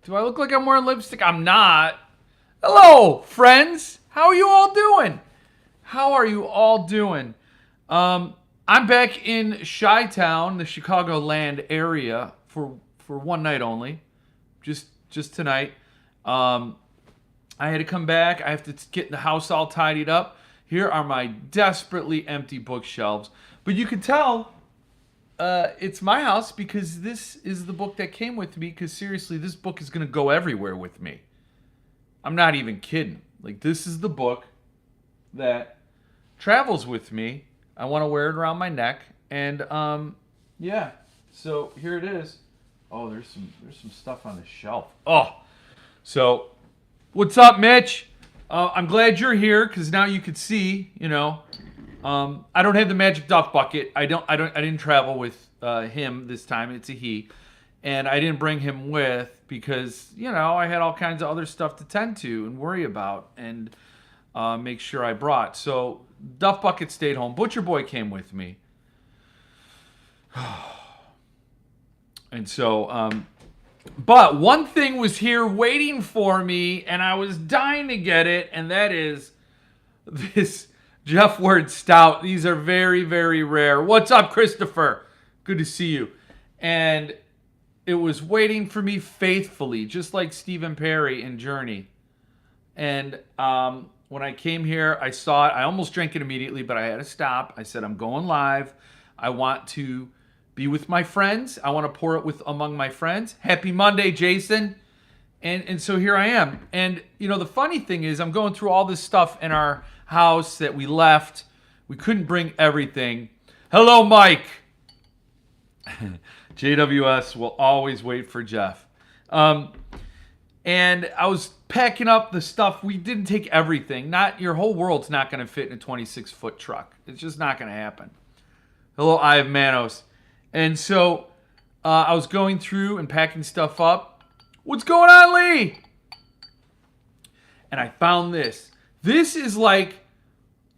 Do I look like I'm wearing lipstick? I'm not. Hello, friends. How are you all doing? How are you all doing? I'm back in Chi-Town, the Chicagoland area, for one night only, just tonight. I had to come back. I have to get the house all tidied up. Here are my desperately empty bookshelves, but you can tell it's my house because this is the book that came with me. Because seriously, this book is gonna go everywhere with me. I'm not even kidding. Like, this is the book that travels with me. I want to wear it around my neck, and yeah. So here it is. Oh, there's some stuff on the shelf. Oh, so what's up, Mitch? I'm glad you're here because now you could see. I don't have the magic duff bucket. I didn't travel with him this time. It's a he, and I didn't bring him with because I had all kinds of other stuff to tend to and worry about and make sure I brought. So duff bucket stayed home. Butcher Boy came with me, and so. But one thing was here waiting for me, and I was dying to get it, and that is this Jeff Word Stout. These are very, very rare. What's up, Christopher? Good to see you. And it was waiting for me faithfully, just like Stephen Perry in Journey. And when I came here, I saw it. I almost drank it immediately, but I had to stop. I said, I'm going live. I want to be with my friends. I want to pour it among my friends. Happy Monday, Jason. And so here I am. And, the funny thing is I'm going through all this stuff in our house that we left. We couldn't bring everything. Hello, Mike. JWS will always wait for Jeff. And I was packing up the stuff. We didn't take everything. Your whole world's not going to fit in a 26-foot truck. It's just not going to happen. Hello, I have Manos. And so I was going through and packing stuff up. What's going on, Lee? And I found this. This is like,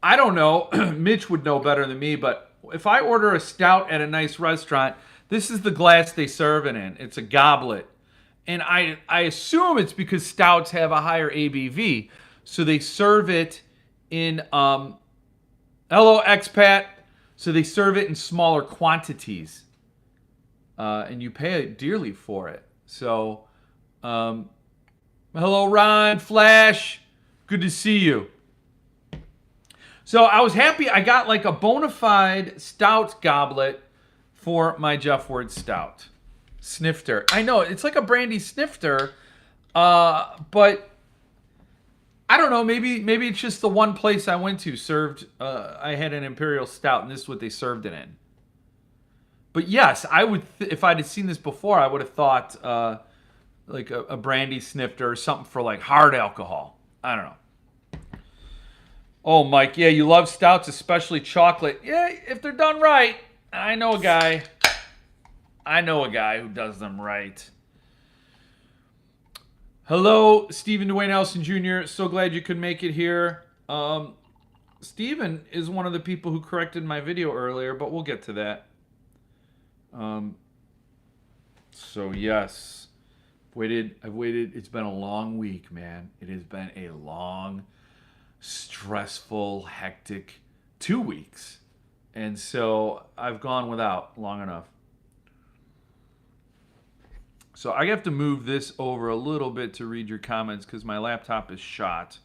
I don't know, Mitch would know better than me, but if I order a stout at a nice restaurant, this is the glass they serve it in. It's a goblet. And I assume it's because stouts have a higher ABV. So they serve it in, hello, expat. So they serve it in smaller quantities. And you pay dearly for it. So, hello, Ron, Flash. Good to see you. So I was happy I got like a bona fide stout goblet for my Jeff Word Stout. Snifter. I know, it's like a brandy snifter. But I don't know, maybe it's just the one place I went to served, I had an Imperial Stout, and this is what they served it in. But yes, I would, if I'd have seen this before, I would have thought like a brandy snifter or something for like hard alcohol. I don't know. Oh, Mike, yeah, you love stouts, especially chocolate. Yeah, if they're done right. I know a guy who does them right. Hello, Stephen Dwayne Nelson Jr. So glad you could make it here. Stephen is one of the people who corrected my video earlier, but we'll get to that. So yes, I've waited. It's been a long week, man. It has been a long, stressful, hectic 2 weeks. And so I've gone without long enough. So I have to move this over a little bit to read your comments because my laptop is shot.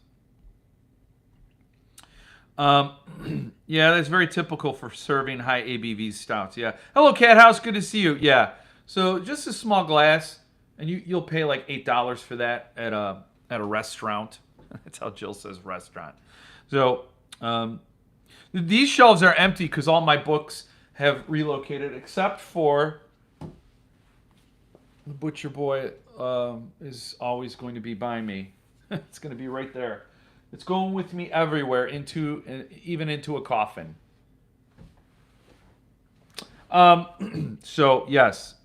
Yeah, that's very typical for serving high ABV stouts. Yeah. Hello, Cat House. Good to see you. Yeah. So just a small glass, and you'll pay like $8 for that at a restaurant. That's how Jill says restaurant. So these shelves are empty because all my books have relocated except for the Butcher Boy is always going to be by me. It's going to be right there. It's going with me everywhere, even into a coffin. So yes,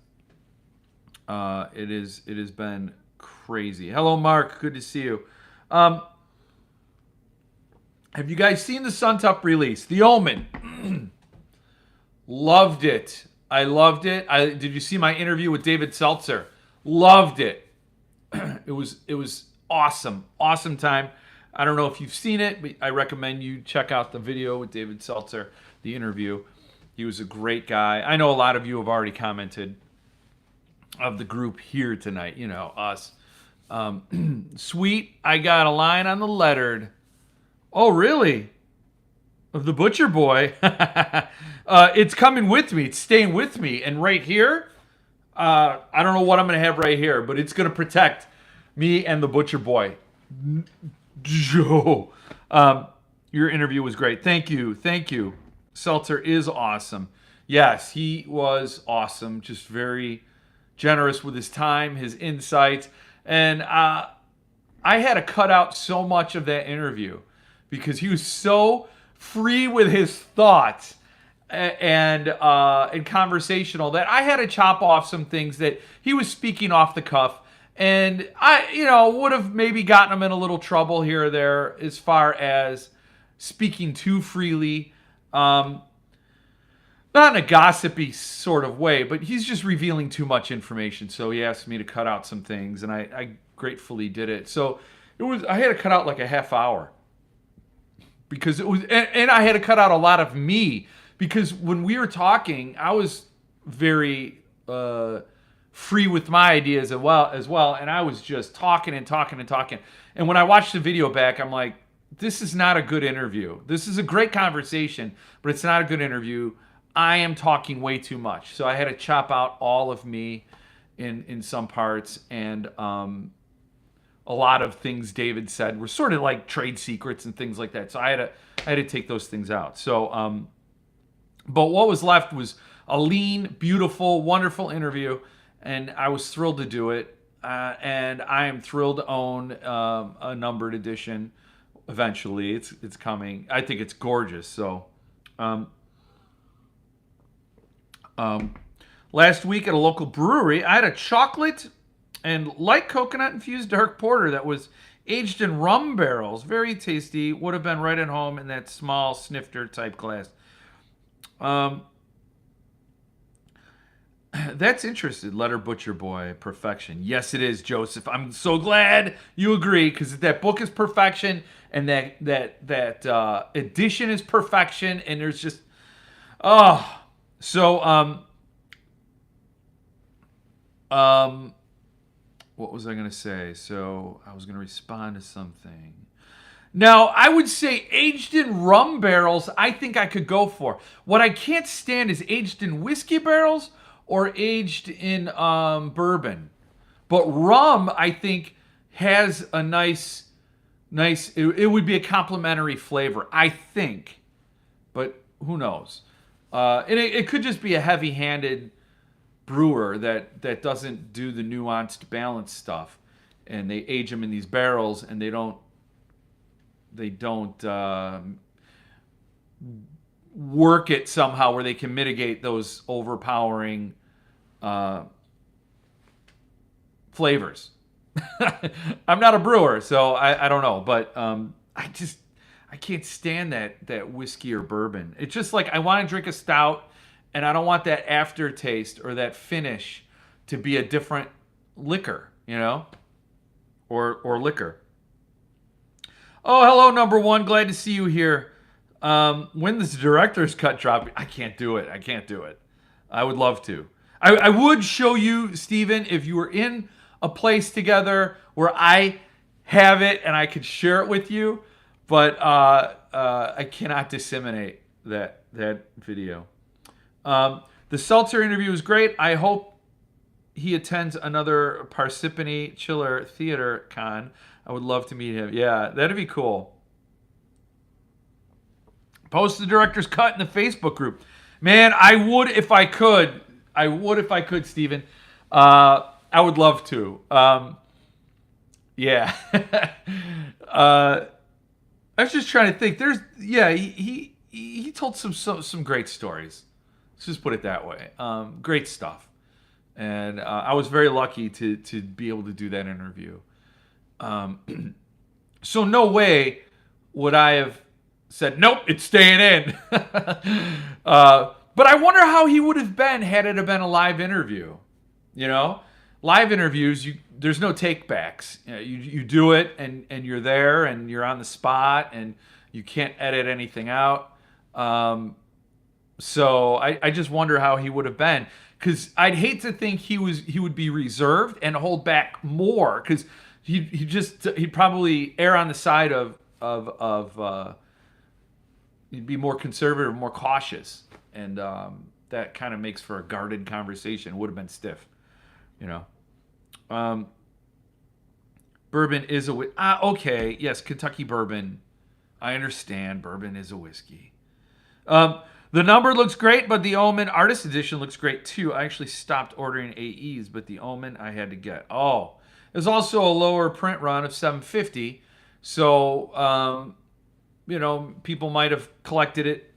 it has been crazy. Hello, Mark. Good to see you. Have you guys seen the Suntup release, The Omen? Loved it. I loved it. Did you see my interview with David Seltzer? Loved it. It was awesome, awesome time. I don't know if you've seen it, but I recommend you check out the video with David Seltzer, the interview. He was a great guy. I know a lot of you have already commented of the group here tonight. You know, us. Sweet, I got a line on the lettered. Oh, really? Of the Butcher Boy. It's coming with me. It's staying with me. And right here, I don't know what I'm going to have right here, but it's going to protect me and the Butcher Boy. Joe. Your interview was great. Thank you. Thank you. Seltzer is awesome. Yes, he was awesome. Just very generous with his time, his insights. And I had to cut out so much of that interview because he was so free with his thoughts and conversational that I had to chop off some things that he was speaking off the cuff. And I, would have maybe gotten him in a little trouble here or there as far as speaking too freely. Not in a gossipy sort of way, but he's just revealing too much information. So he asked me to cut out some things, and I gratefully did it. So I had to cut out like a half hour because it was, and I had to cut out a lot of me because when we were talking, I was very free with my ideas as well, and I was just talking and talking and talking. And when I watched the video back, I'm like, this is not a good interview. This is a great conversation, but it's not a good interview. I am talking way too much. So I had to chop out all of me in some parts, and a lot of things David said were sort of like trade secrets and things like that. So I had to take those things out. So but what was left was a lean, beautiful, wonderful interview, and I was thrilled to do it. And I am thrilled to own a numbered edition. Eventually, it's coming. I think it's gorgeous. So, last week at a local brewery, I had a chocolate and light coconut infused dark porter that was aged in rum barrels. Very tasty. Would have been right at home in that small snifter type glass. That's interesting. Letter Butcher Boy, perfection. Yes, it is, Joseph. I'm so glad you agree because that book is perfection, and that edition is perfection, and there's just what was I gonna say? So I was gonna respond to something. Now, I would say aged in rum barrels, I think I could go for. What I can't stand is aged in whiskey barrels or aged in bourbon. But rum, I think, has a nice, it would be a complementary flavor, I think. But who knows? And it could just be a heavy-handed brewer that doesn't do the nuanced balance stuff. And they age them in these barrels, and they don't work it somehow where they can mitigate those overpowering flavors. I'm not a brewer, so I don't know, but I can't stand that whiskey or bourbon. It's just like I want to drink a stout, and I don't want that aftertaste or that finish to be a different liquor, or liquor. Oh, hello, number one. Glad to see you here. When this director's cut drop, I can't do it. I would love to. I would show you, Steven, if you were in a place together where I have it and I could share it with you, but I cannot disseminate that video. The Seltzer interview was great. I hope he attends another Parsippany Chiller Theater Con. I would love to meet him. Yeah, that'd be cool. Post the director's cut in the Facebook group. Man, I would if I could. Steven. I would love to. Yeah. I was just trying to think. He told some great stories. Let's just put it that way. Great stuff. And I was very lucky to be able to do that interview. So no way would I have said, nope, it's staying in. But I wonder how he would have been had it have been a live interview. live interviews, there's no take backs. You do it and you're there and you're on the spot and you can't edit anything out. So I just wonder how he would have been, because I'd hate to think he would be reserved and hold back more, because he'd probably err on the side of he'd be more conservative, more cautious, and that kind of makes for a guarded conversation. It would have been stiff, you know. Bourbon is a okay, yes, Kentucky bourbon. I understand. Bourbon is a whiskey. The number looks great, but the Omen Artist Edition looks great too. I actually stopped ordering AEs, but the Omen I had to get. Oh, there's also a lower print run of 750, so people might have collected it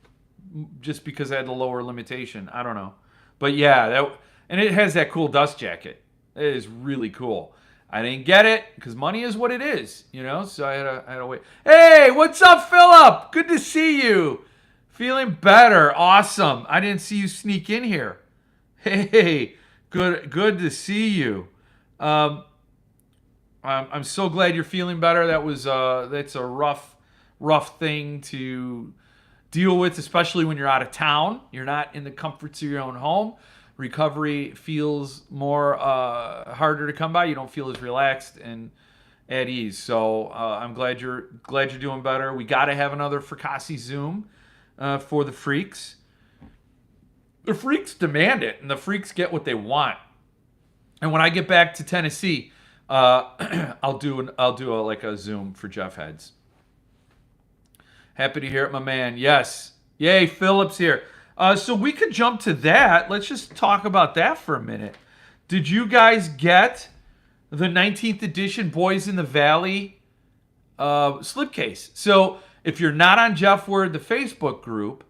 just because I had the lower limitation. I don't know, but yeah, and it has that cool dust jacket. It is really cool. I didn't get it because money is what it is, So I had to wait. Hey, what's up, Philip? Good to see you. Feeling better. Awesome. I didn't see you sneak in here. Hey, good to see you. I'm so glad you're feeling better. That's a rough thing to deal with, especially when you're out of town. You're not in the comforts of your own home. Recovery feels more harder to come by. You don't feel as relaxed and at ease. So I'm glad you're doing better. We got to have another Fracassi Zoom for the freaks. The freaks demand it, and the freaks get what they want. And when I get back to Tennessee, I'll do a Zoom for Jeff Heads. Happy to hear it, my man. Yes, yay, Philip's here. So we could jump to that. Let's just talk about that for a minute. Did you guys get the 19th edition Boys in the Valley slipcase? So if you're not on Jeff Word, the Facebook group,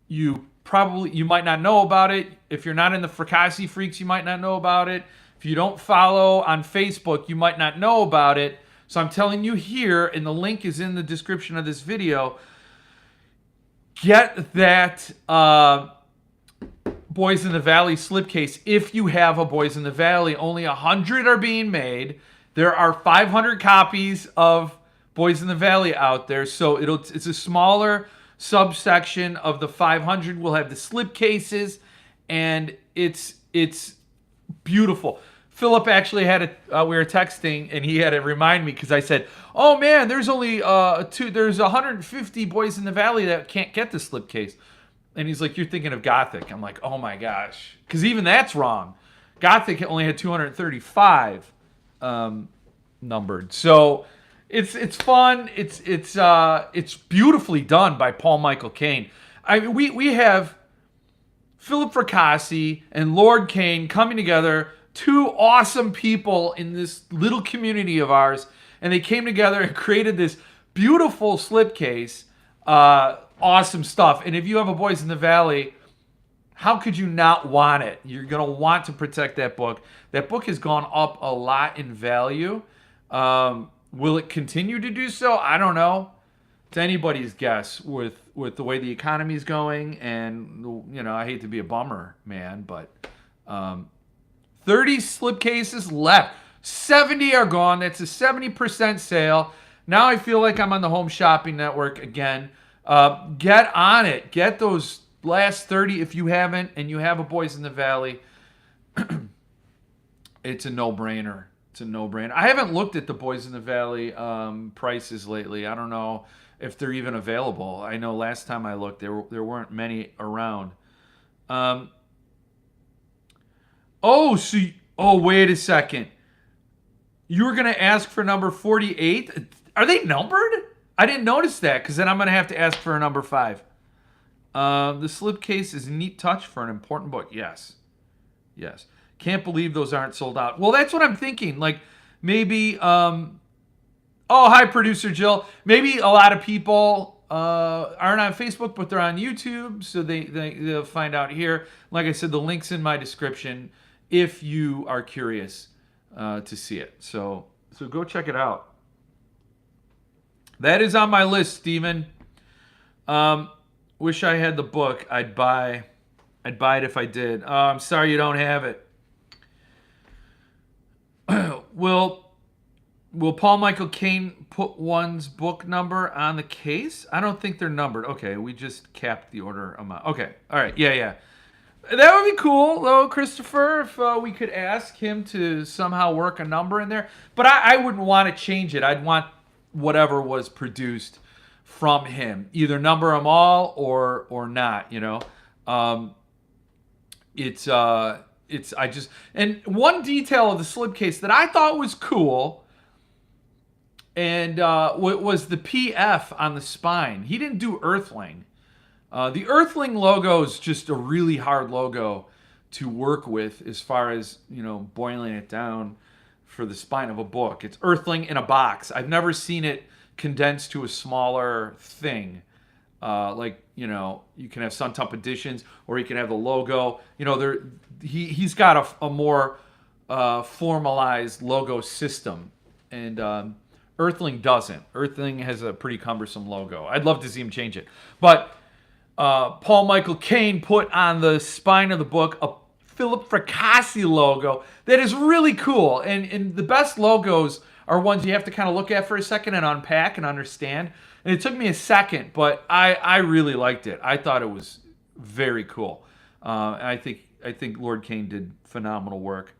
you might not know about it. If you're not in the Fracassi Freaks, you might not know about it. If you don't follow on Facebook, you might not know about it. So I'm telling you here, and the link is in the description of this video. Get that Boys in the Valley slipcase if you have a Boys in the Valley. Only 100 are being made. There are 500 copies of Boys in the Valley out there, so it's a smaller subsection of the 500. Will have the slipcases, and it's beautiful. Philip actually had we were texting, and he had to remind me, because I said, "Oh man, there's only there's 150 Boys in the Valley that can't get the slipcase," and he's like, "You're thinking of Gothic." I'm like, "Oh my gosh," because even that's wrong. Gothic only had 235 numbered, so it's fun. It's beautifully done by Paul Michael Caine. We have Philip Fracassi and Lord Caine coming together. Two awesome people in this little community of ours, and they came together and created this beautiful slipcase. Awesome stuff. And if you have a Boys in the Valley, how could you not want it? You're going to want to protect that book. That book has gone up a lot in value. Will it continue to do so? I don't know. It's anybody's guess with the way the economy is going. And, I hate to be a bummer, man, but 30 slipcases left. 70 are gone. That's a 70% sale. Now I feel like I'm on the Home Shopping Network again. Get on it. Get those last 30 if you haven't, and you have a Boys in the Valley. It's a no-brainer. It's a no-brainer. I haven't looked at the Boys in the Valley prices lately. I don't know if they're even available. I know last time I looked, there weren't many around. Wait a second. You were going to ask for number 48? Are they numbered? I didn't notice that, because then I'm going to have to ask for a number 5. The slipcase is a neat touch for an important book. Yes. Can't believe those aren't sold out. Well, that's what I'm thinking. Like, maybe... hi, Producer Jill. Maybe a lot of people aren't on Facebook, but they're on YouTube, so they'll find out here. Like I said, the link's in my description if you are curious to see it. So go check it out. That is on my list, Steven. Wish I had the book. I'd buy it if I did. I'm sorry you don't have it. will Paul Michael Caine put one's book number on the case? I don't think they're numbered. Okay, we just capped the order amount. Okay, all right, yeah. That would be cool, though, Christopher, if we could ask him to somehow work a number in there. But I wouldn't want to change it. I'd want whatever was produced from him, either number them all or not. And one detail of the slipcase that I thought was cool, and was the PF on the spine. He didn't do Earthling. The Earthling logo is just a really hard logo to work with as far as, boiling it down for the spine of a book. It's Earthling in a box. I've never seen it condensed to a smaller thing. You can have Sun Tup editions, or you can have the logo. He's got a more formalized logo system, and Earthling doesn't. Earthling has a pretty cumbersome logo. I'd love to see him change it. But Paul Michael Caine put on the spine of the book a Philip Fracassi logo that is really cool. And the best logos are ones you have to kind of look at for a second and unpack and understand. And it took me a second, but I really liked it. I thought it was very cool. And I think Lord Caine did phenomenal work.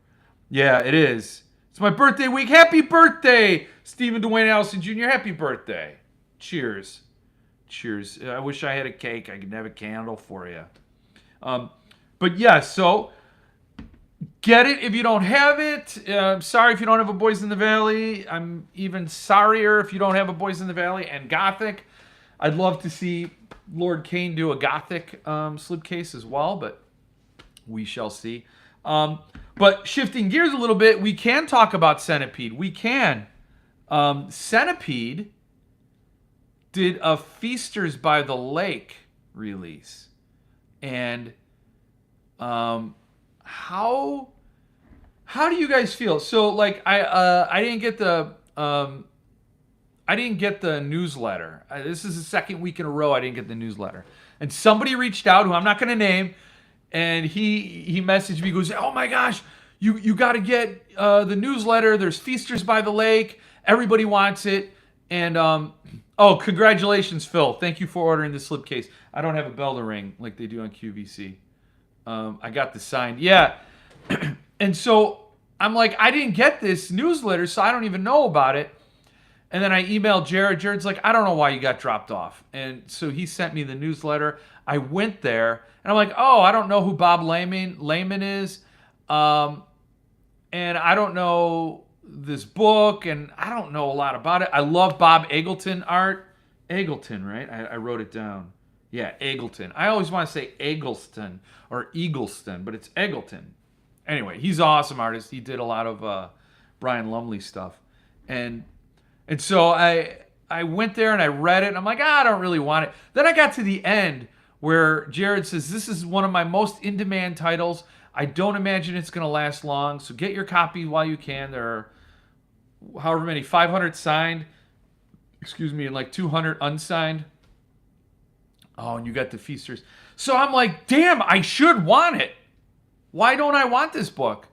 Yeah, it is. It's my birthday week. Happy birthday, Stephen Dwayne Allison Jr. Happy birthday. Cheers. Cheers. I wish I had a cake. I could have a candle for you. But yeah, so get it if you don't have it. I'm sorry if you don't have a Boys in the Valley. I'm even sorrier if you don't have a Boys in the Valley and Gothic. I'd love to see Lord Caine do a Gothic slipcase as well, but we shall see. But shifting gears a little bit, we can talk about Centipede. We can. Centipede did a Feasters by the Lake release. And how do you guys feel? So I didn't get the newsletter. This is the second week in a row I didn't get the newsletter. And somebody reached out, who I'm not going to name, and he messaged me, goes, "Oh my gosh, you got to get the newsletter. There's Feasters by the Lake. Everybody wants it." And oh, congratulations, Phil. Thank you for ordering the slipcase. I don't have a bell to ring like they do on QVC. I got the signed. Yeah. And so I'm like, I didn't get this newsletter, so I don't even know about it. And then I emailed Jared. Jared's like, I don't know why you got dropped off. And so he sent me the newsletter. I went there, and I'm like, oh, I don't know who Bob Layman is. And I don't know this book, and I don't know a lot about it. I love Bob Eggleton art. Eggleton, right? I wrote it down. Yeah, Eggleton. I always want to say Eggleston or Eagleston, but it's Eggleton. Anyway, he's an awesome artist. He did a lot of Brian Lumley stuff. And so I went there and I read it, and I'm like, I don't really want it. Then I got to the end where Jared says, this is one of my most in-demand titles. I don't imagine it's going to last long, so get your copy while you can. There are however many, 500 signed, and like 200 unsigned. Oh, and you got the Feasters. So I'm like, damn, I should want it. Why don't I want this book?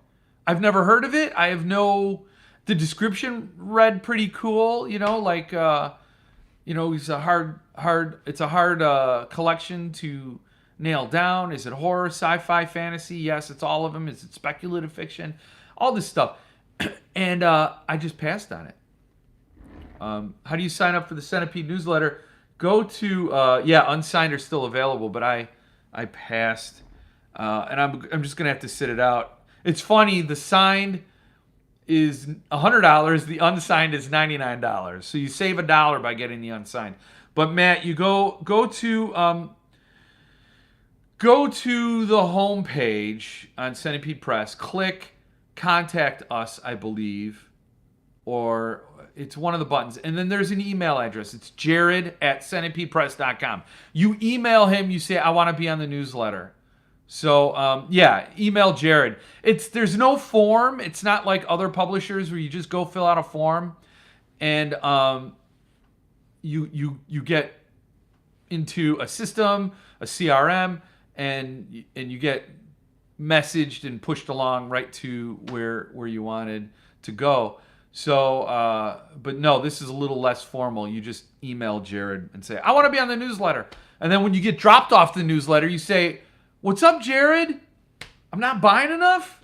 I've never heard of it. The description read pretty cool, it's a hard collection to nail down. Is it horror, sci-fi, fantasy? Yes, it's all of them. Is it speculative fiction? All this stuff. And I just passed on it. How do you sign up for the Centipede newsletter? Go to, unsigned are still available, but I passed. And I'm just going to have to sit it out. It's funny, the signed is $100, the unsigned is $99. So you save $1 by getting the unsigned. But Matt, you go to the homepage on Centipede Press, click Contact Us, I believe, or it's one of the buttons, and then there's an email address. It's jared@centipedepress.com. You email him, you say, I want to be on the newsletter. So, email Jared. There's no form. It's not like other publishers where you just go fill out a form and you get into a system, a CRM, and you get messaged and pushed along right to where you wanted to go. So, but no, this is a little less formal. You just email Jared and say, I want to be on the newsletter. And then when you get dropped off the newsletter, you say, what's up, Jared? I'm not buying enough?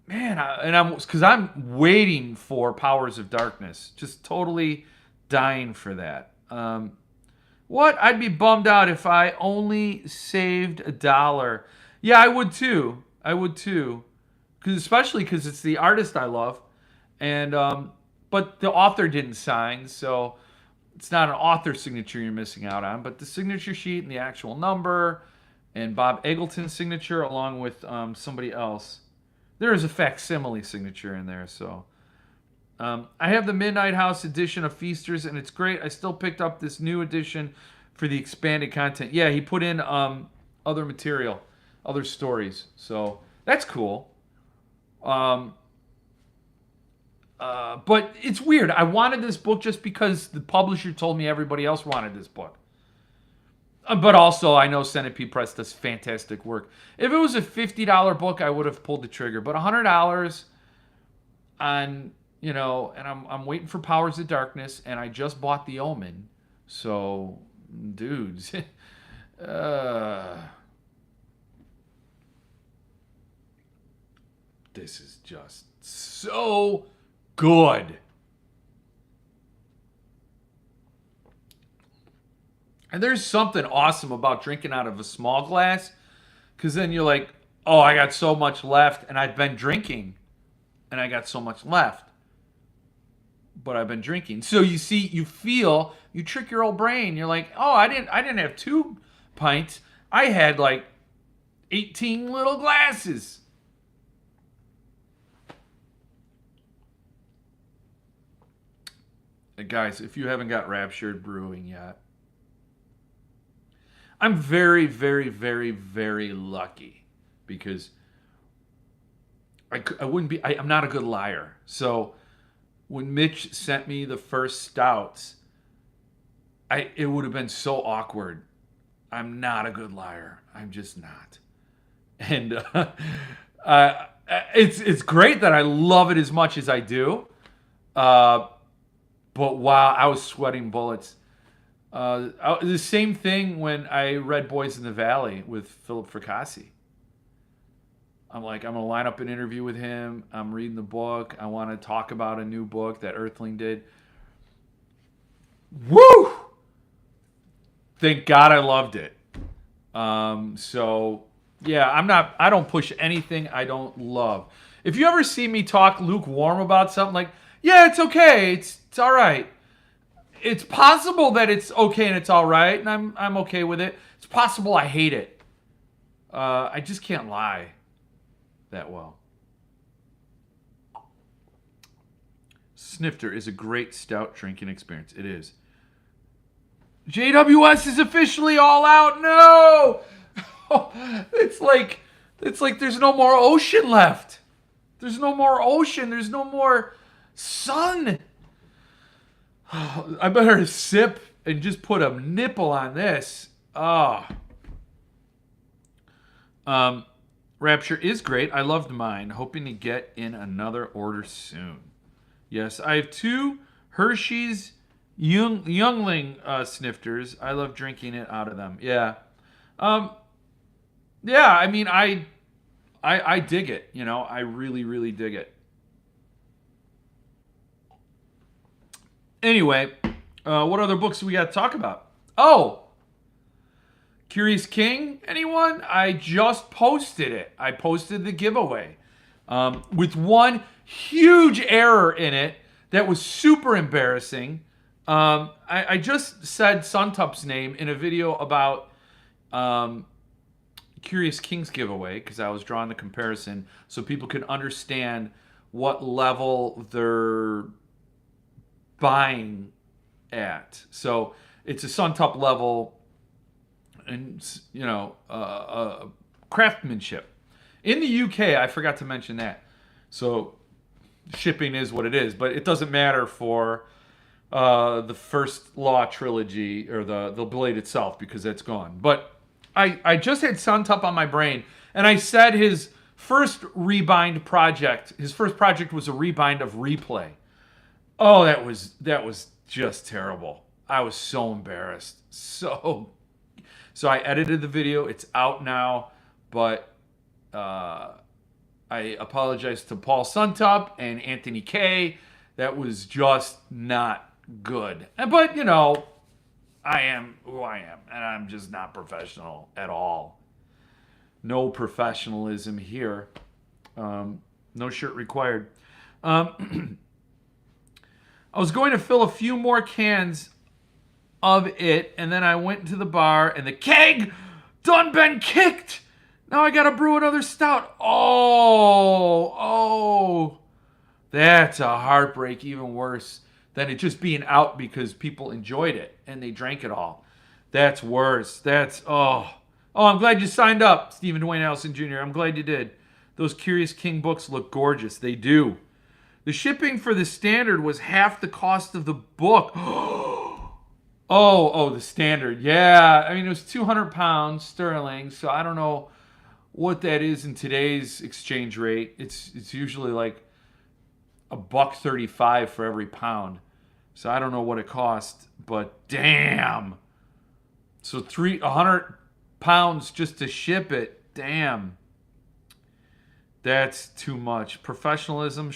Man, because I'm waiting for Powers of Darkness. Just totally dying for that. What? I'd be bummed out if I only saved $1. Yeah, I would too. Especially because it's the artist I love, and but the author didn't sign, so it's not an author signature you're missing out on. But the signature sheet and the actual number, and Bob Eggleton's signature along with somebody else. There is a facsimile signature in there, so. I have the Midnight House edition of Feasters, and it's great. I still picked up this new edition for the expanded content. Yeah, he put in other material, other stories, so that's cool. But it's weird. I wanted this book just because the publisher told me everybody else wanted this book. But also, I know Centipede Press does fantastic work. If it was a $50 book, I would have pulled the trigger. But $100 on, and I'm waiting for Powers of Darkness, and I just bought The Omen. So, dudes, this is just so good. And there's something awesome about drinking out of a small glass, because then you're like, oh, I got so much left, and I've been drinking, and I got so much left, but I've been drinking. So you see, you trick your old brain. You're like, oh, I didn't have 2 pints. I had like 18 little glasses. And guys, if you haven't got Raptured Brewing yet, I'm very, very, very, very lucky because I wouldn't be. I'm not a good liar. So when Mitch sent me the first stouts, it would have been so awkward. I'm not a good liar. I'm just not. And it's great that I love it as much as I do. But wow, I was sweating bullets. The same thing when I read Boys in the Valley with Philip Fracassi. I'm like, I'm going to line up an interview with him. I'm reading the book. I want to talk about a new book that Earthling did. Woo! Thank God I loved it. So, yeah, I don't push anything I don't love. If you ever see me talk lukewarm about something, like, yeah, it's okay. It's all right. It's possible that it's okay and it's all right, and I'm okay with it. It's possible I hate it. I just can't lie that well. Snifter is a great stout drinking experience. It is. JWS is officially all out. No! It's like there's no more ocean left. There's no more ocean. There's no more sun. I better sip and just put a nipple on this. Rapture is great. I loved mine. Hoping to get in another order soon. Yes, I have 2 Hershey's Youngling snifters. I love drinking it out of them. Yeah. Yeah, I mean, I dig it. I really, really dig it. Anyway, what other books do we got to talk about? Oh, Curious King, anyone? I just posted it. I posted the giveaway with one huge error in it that was super embarrassing. I just said Suntup's name in a video about Curious King's giveaway because I was drawing the comparison so people could understand what level they're buying at. So it's a Suntup level and craftsmanship. In the UK, I forgot to mention that. So shipping is what it is, but it doesn't matter for the First Law trilogy or the blade itself because that's gone. But I just had Suntup on my brain, and I said his first rebind project. His first project was a rebind of Replay. Oh, that was just terrible. I was so embarrassed. So I edited the video. It's out now, but I apologize to Paul Suntup and Anthony K. That was just not good. But I am who I am, and I'm just not professional at all. No professionalism here. No shirt required. I was going to fill a few more cans of it, and then I went to the bar, and the keg done been kicked. Now I gotta brew another stout. Oh, that's a heartbreak, even worse than it just being out because people enjoyed it and they drank it all. That's worse. I'm glad you signed up, Stephen Dwayne Allison Jr. I'm glad you did. Those Curious King books look gorgeous. They do. The shipping for the standard was half the cost of the book. Oh, the standard. Yeah, I mean, it was 200 pounds sterling, so I don't know what that is in today's exchange rate. It's usually like $1.35 for every pound. So I don't know what it cost, but damn. So 100 pounds just to ship it. Damn. That's too much. Professionalism.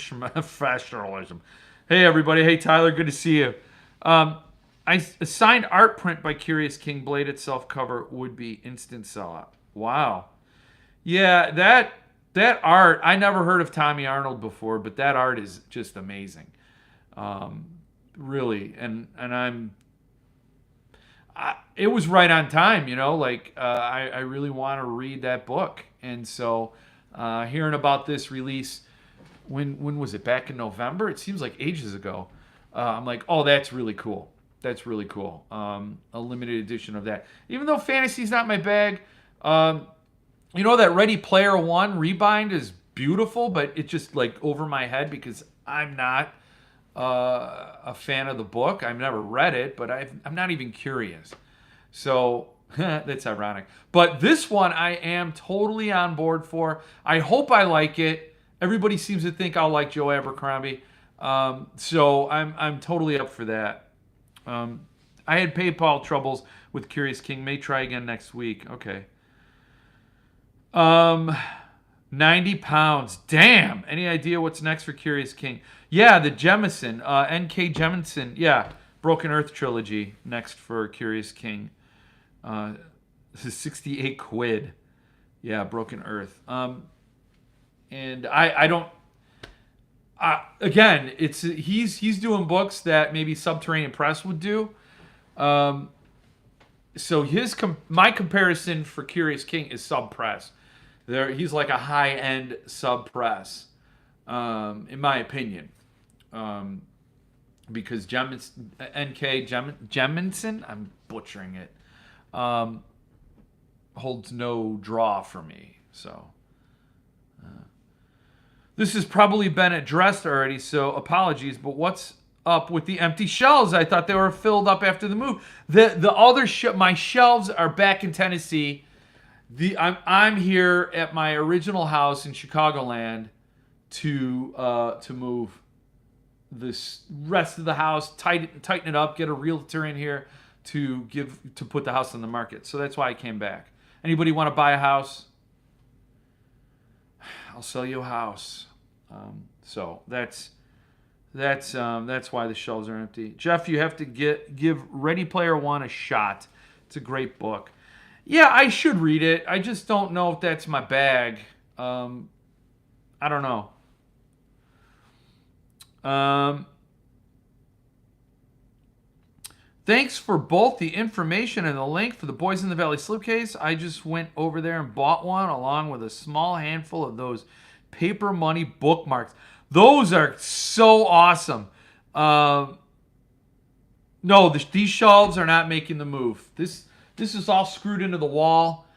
Hey, everybody. Hey, Tyler. Good to see you. A signed art print by Curious King Blade itself cover would be instant sellout. Wow. Yeah, that art, I never heard of Tommy Arnold before, but that art is just amazing. Really. And it was right on time, I really want to read that book. And so hearing about this release, when was it? Back in November? It seems like ages ago. I'm like, oh, that's really cool. That's really cool. A limited edition of that. Even though fantasy's not my bag, that Ready Player One rebind is beautiful, but it's just like over my head because I'm not a fan of the book. I've never read it, but I'm not even curious. So that's ironic. But this one I am totally on board for. I hope I like it. Everybody seems to think I'll like Joe Abercrombie. So I'm totally up for that. I had PayPal troubles with Curious King. May try again next week. Okay. 90 pounds. Damn. Any idea what's next for Curious King? Yeah, the Jemison. N.K. Jemison. Yeah. Broken Earth trilogy next for Curious King. This is 68 quid. Yeah, Broken Earth. And I don't... again, he's doing books that maybe Subterranean Press would do. So my comparison for Curious King is Sub Press. He's like a high-end Sub Press, in my opinion. Because N.K. Jemison, I'm butchering it, holds no draw for me. So. This has probably been addressed already, so apologies, but what's up with the empty shelves? I thought they were filled up after the move. The other my shelves are back in Tennessee. I'm here at my original house in Chicagoland to move this rest of the house, tighten it up, get a realtor in here to put the house on the market. So that's why I came back. Anybody want to buy a house? I'll sell you a house. So that's why the shelves are empty. Jeff, you have to give Ready Player One a shot. It's a great book. Yeah, I should read it. I just don't know if that's my bag. I don't know. Thanks for both the information and the link for the Boys in the Valley slipcase. I just went over there and bought one along with a small handful of those paper money bookmarks. Those are so awesome. No, these shelves are not making the move. This is all screwed into the wall.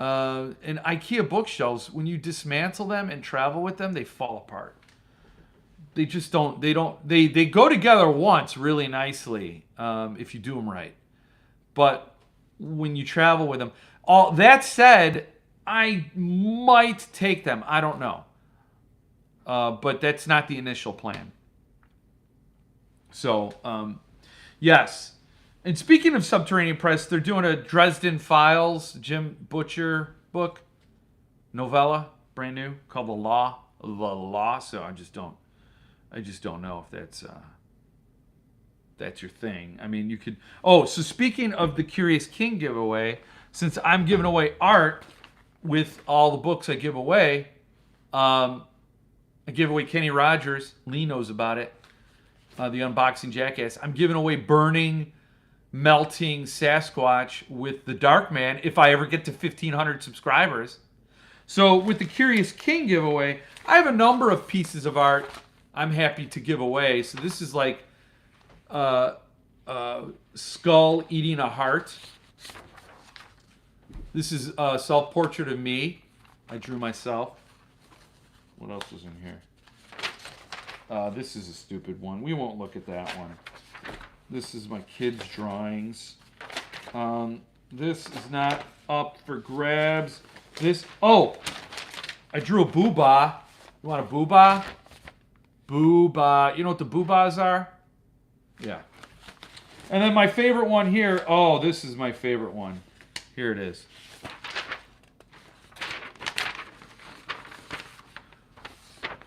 And IKEA bookshelves, when you dismantle them and travel with them, they fall apart. They just don't. They go together once really nicely if you do them right. But when you travel with them, all that said, I might take them. I don't know. But that's not the initial plan. So, yes. And speaking of Subterranean Press, they're doing a Dresden Files, Jim Butcher book, novella, brand new, called The Law. The Law. So I just don't know if that's your thing. I mean, you could. Oh, so speaking of the Curious King giveaway, since I'm giving away art with all the books I give away, I give away Kenny Rogers. Lee knows about it. The Unboxing Jackass. I'm giving away Burning, Melting Sasquatch with the Dark Man if I ever get to 1,500 subscribers. So with the Curious King giveaway, I have a number of pieces of art I'm happy to give away. So this is like skull eating a heart. This is a self-portrait of me. I drew myself. What else is in here? This is a stupid one. We won't look at that one. This is my kids' drawings. This is not up for grabs. I drew a boobah. You want a boobah? Boobah. You know what the boobahs are? Yeah. And then my favorite one here. Oh, this is my favorite one. Here it is.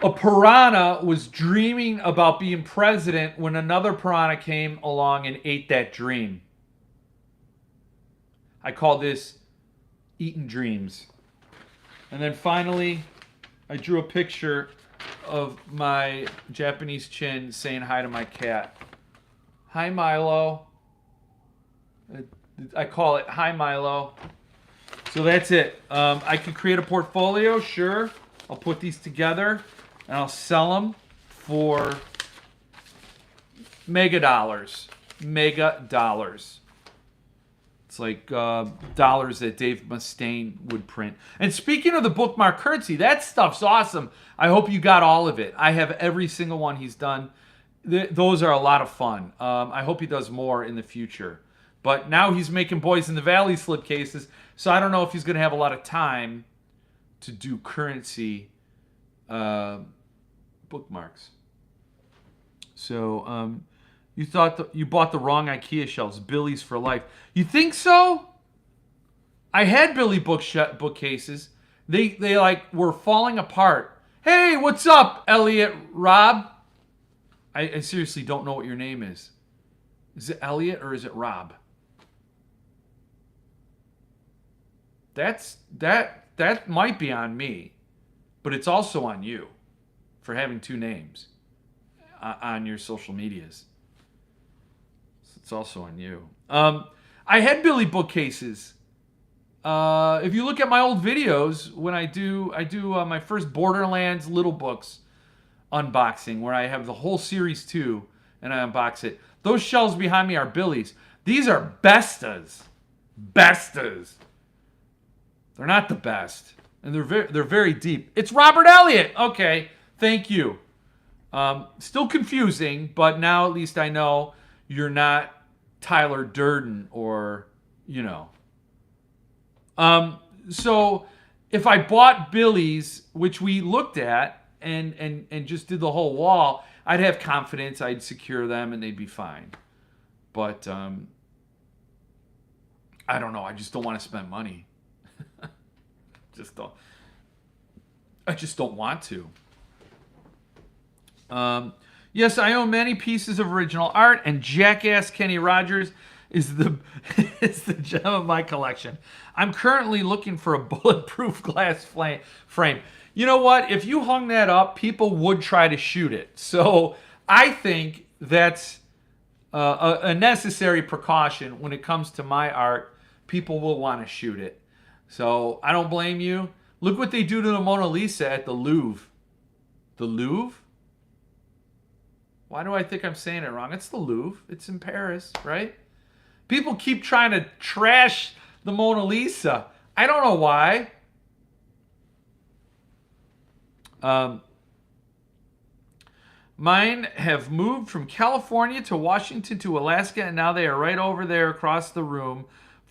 A piranha was dreaming about being president when another piranha came along and ate that dream. I call this Eating Dreams. And then finally, I drew a picture of my Japanese chin saying hi to my cat. Hi, Milo. I call it Hi, Milo. So that's it. I could create a portfolio, sure. I'll put these together and I'll sell them for mega dollars. Mega dollars. It's like dollars that Dave Mustaine would print. And speaking of the bookmark currency, that stuff's awesome. I hope you got all of it. I have every single one he's done. Those are a lot of fun. I hope he does more in the future. But now he's making Boys in the Valley slipcases, so I don't know if he's going to have a lot of time to do currency bookmarks. So you thought you bought the wrong IKEA shelves. Billy's for life. You think so? I had Billy bookcases. They like were falling apart. Hey, what's up, Elliot Rob? I seriously don't know what your name is. Is it Elliot or is it Rob? That might be on me, but it's also on you for having two names on your social medias. It's also on you. I had Billy bookcases. If you look at my old videos, when I do my first Borderlands Little Books unboxing, where I have the whole series 2 and I unbox it. Those shelves behind me are Billy's. These are Bestas. Bestas. They're not the best, and they're very deep. It's Robert Elliott. Okay, thank you. Still confusing, but now at least I know you're not Tyler Durden or, you know. So if I bought Billy's, which we looked at and just did the whole wall, I'd have confidence I'd secure them and they'd be fine. But I don't know. I just don't want to spend money. I just don't want to. Yes, I own many pieces of original art, and Jackass Kenny Rogers is the gem of my collection. I'm currently looking for a bulletproof glass frame. You know what? If you hung that up, people would try to shoot it. So I think that's a necessary precaution when it comes to my art. People will want to shoot it. So I don't blame you. Look what they do to the Mona Lisa at the Louvre. The Louvre? Why do I think I'm saying it wrong? It's the Louvre. It's in Paris, right? People keep trying to trash the Mona Lisa. I don't know why. Mine have moved from California to Washington to Alaska, and now they are right over there across the room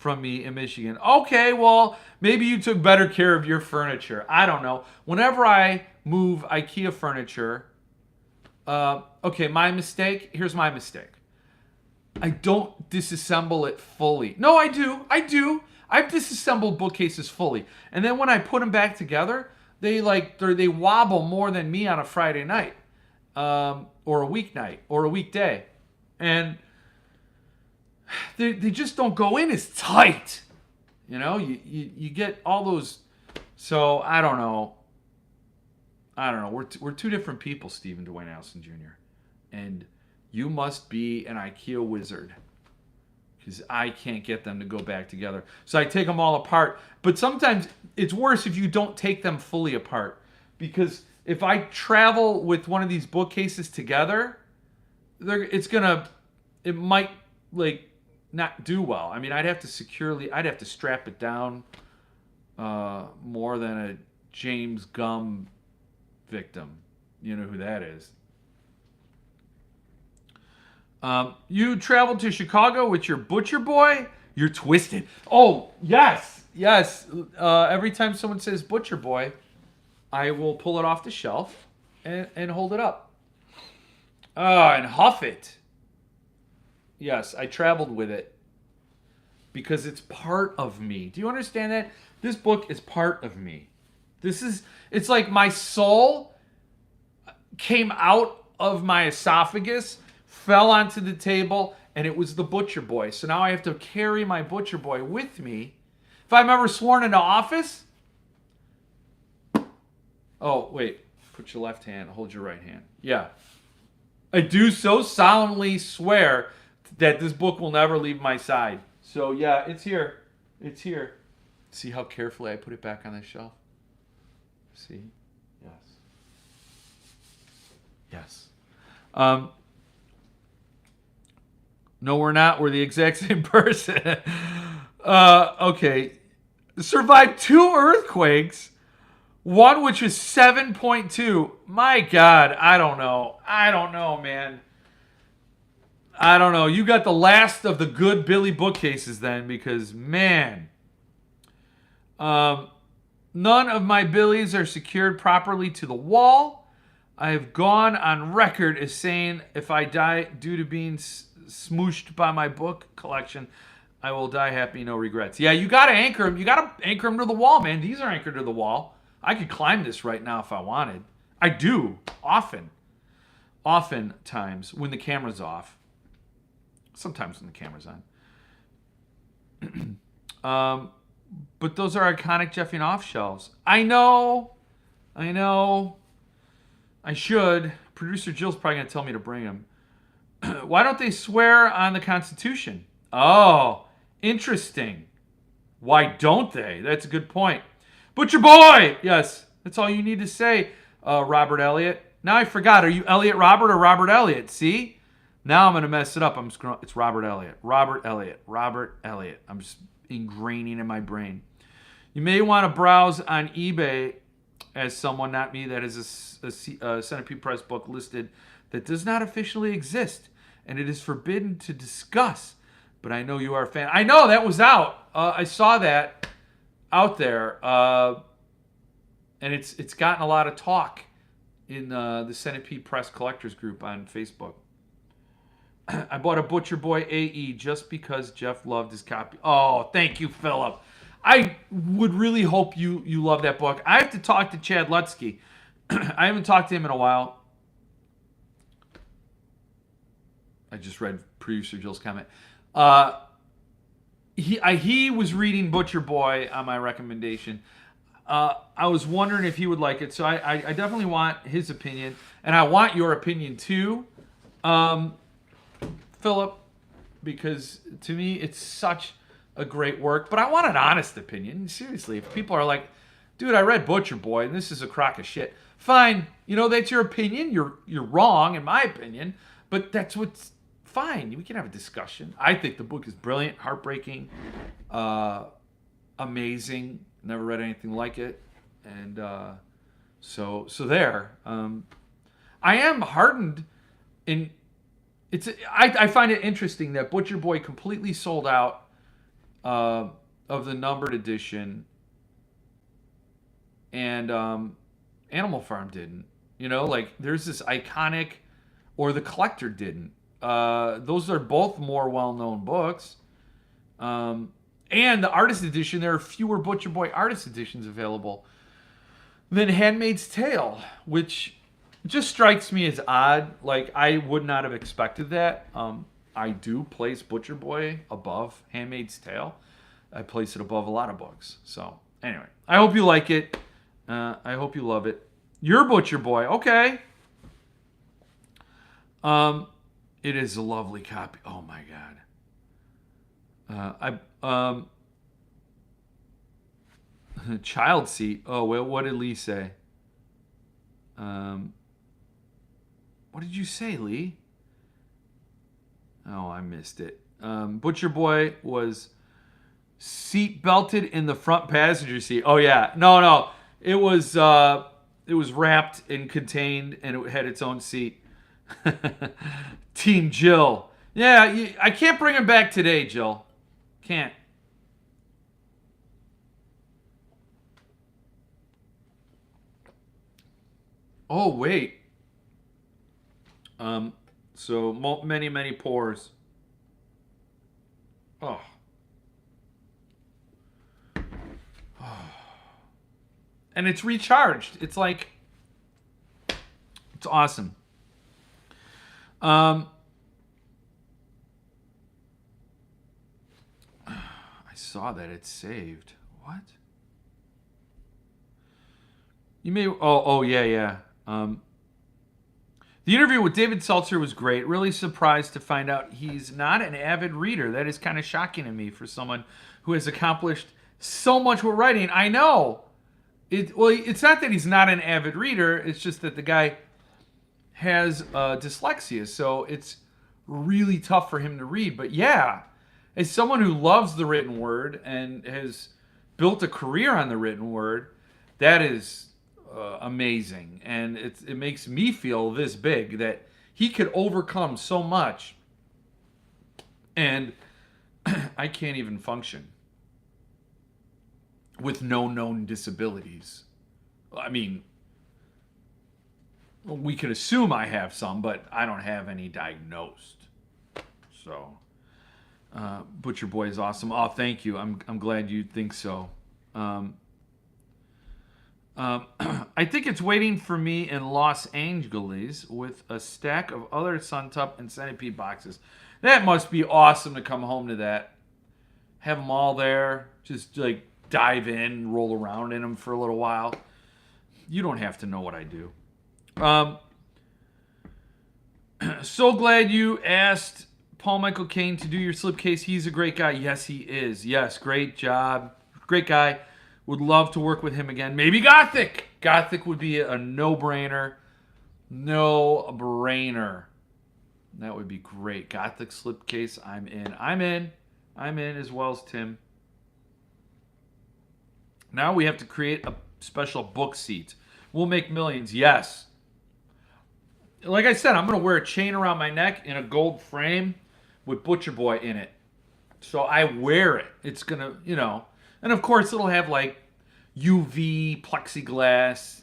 from me in Michigan. Okay, well, maybe you took better care of your furniture. I don't know. Whenever I move IKEA furniture, okay, my mistake. Here's my mistake. I don't disassemble it fully. No, I do. I've disassembled bookcases fully, and then when I put them back together, they wobble more than me on a Friday night, or a weeknight, or a weekday, and they just don't go in as tight. You know, you get all those. So I don't know. We're two different people, Stephen Dwayne Allison Jr. And you must be an IKEA wizard, because I can't get them to go back together. So I take them all apart. But sometimes it's worse if you don't take them fully apart, because if I travel with one of these bookcases together, it might like not do well. I mean, I'd have to strap it down more than a James Gum victim. You know who that is. You traveled to Chicago with your butcher boy? You're twisted. Oh, yes. Every time someone says butcher boy, I will pull it off the shelf and hold it up. And huff it. Yes, I traveled with it because it's part of me. Do you understand that? This book is part of me. It's like my soul came out of my esophagus, fell onto the table, and it was the butcher boy. So now I have to carry my butcher boy with me. If I'm ever sworn into office... Oh, wait. Put your left hand, hold your right hand. Yeah. I do so solemnly swear that this book will never leave my side. So, yeah, it's here. It's here. See how carefully I put it back on the shelf? See? Yes. No, we're not. We're the exact same person. Okay. Survived 2 earthquakes. One which was 7.2. My God, I don't know, man. I don't know. You got the last of the good Billy bookcases then, because, man. None of my Billies are secured properly to the wall. I have gone on record as saying if I die due to being smooshed by my book collection, I will die happy, no regrets. Yeah, you got to anchor them. You got to anchor them to the wall, man. These are anchored to the wall. I could climb this right now if I wanted. I do, oftentimes when the camera's off. Sometimes when the camera's on. But those are iconic Jeffy Off shelves. I know. I should. Producer Jill's probably going to tell me to bring them. Why don't they swear on the Constitution? Oh, interesting. Why don't they? That's a good point. Butcher boy! Yes, that's all you need to say, Robert Elliott. Now I forgot. Are you Elliott Robert or Robert Elliott? See? Now I'm going to mess it up. It's Robert Elliott. Robert Elliott. I'm just ingraining in my brain. You may want to browse on eBay as someone, not me, that has a Centipede Press book listed that does not officially exist, and it is forbidden to discuss. But I know you are a fan. I know, that was out. I saw that out there, and it's gotten a lot of talk in the Centipede Press Collectors Group on Facebook. I bought a Butcher Boy AE just because Jeff loved his copy. Oh, thank you, Philip. I would really hope you love that book. I have to talk to Chad Lutsky. I haven't talked to him in a while. I just read producer Jill's comment. He was reading Butcher Boy on my recommendation. I was wondering if he would like it, so I definitely want his opinion, and I want your opinion too, Philip, because to me it's such a great work. But I want an honest opinion. Seriously, if people are like, "Dude, I read Butcher Boy, and this is a crock of shit," fine. You know, that's your opinion. You're wrong in my opinion, but that's what's fine. We can have a discussion. I think the book is brilliant, heartbreaking, amazing. Never read anything like it, and so there. I am heartened in. I find it interesting that Butcher Boy completely sold out of the numbered edition, and Animal Farm didn't. You know, like there's this iconic, or the collector didn't. Those are both more well-known books. And the artist edition, there are fewer Butcher Boy artist editions available than Handmaid's Tale, which just strikes me as odd. Like, I would not have expected that. I do place Butcher Boy above Handmaid's Tale. I place it above a lot of books. So, anyway, I hope you like it. I hope you love it. Your Butcher Boy, okay. It is a lovely copy. Oh my God. Child seat. Oh, well, what did Lee say? What did you say, Lee? Oh, I missed it. Butcher Boy was seat belted in the front passenger seat. Oh yeah, no. It was wrapped and contained, and it had its own seat. Team Jill. Yeah, I can't bring him back today, Jill. Can't. Oh wait. So many pores. Oh. And it's recharged. It's like, it's awesome. I saw that it's saved. What? You may. Oh yeah. The interview with David Seltzer was great. Really surprised to find out he's not an avid reader. That is kind of shocking to me for someone who has accomplished so much with writing. I know. It's not that he's not an avid reader. It's just that the guy has dyslexia, so it's really tough for him to read. But yeah, as someone who loves the written word and has built a career on the written word, that is amazing. And it makes me feel this big that he could overcome so much, and I can't even function with no known disabilities. I mean, we could assume I have some, but I don't have any diagnosed. So, Butcher Boy is awesome. Oh, thank you. I'm glad you think so. I think it's waiting for me in Los Angeles with a stack of other Suntup and Centipede boxes. That must be awesome to come home to that. Have them all there. Just like dive in, roll around in them for a little while. You don't have to know what I do. So glad you asked Paul Michael Caine to do your slipcase. He's a great guy. Yes, he is. Yes, great job. Great guy. Would love to work with him again. Maybe Gothic. Gothic would be a no-brainer. No-brainer. That would be great. Gothic slipcase. I'm in. I'm in as well as Tim. Now we have to create a special book seat. We'll make millions. Yes. Like I said, I'm going to wear a chain around my neck in a gold frame with Butcher Boy in it. So I wear it. It's going to, and of course it'll have like UV plexiglass,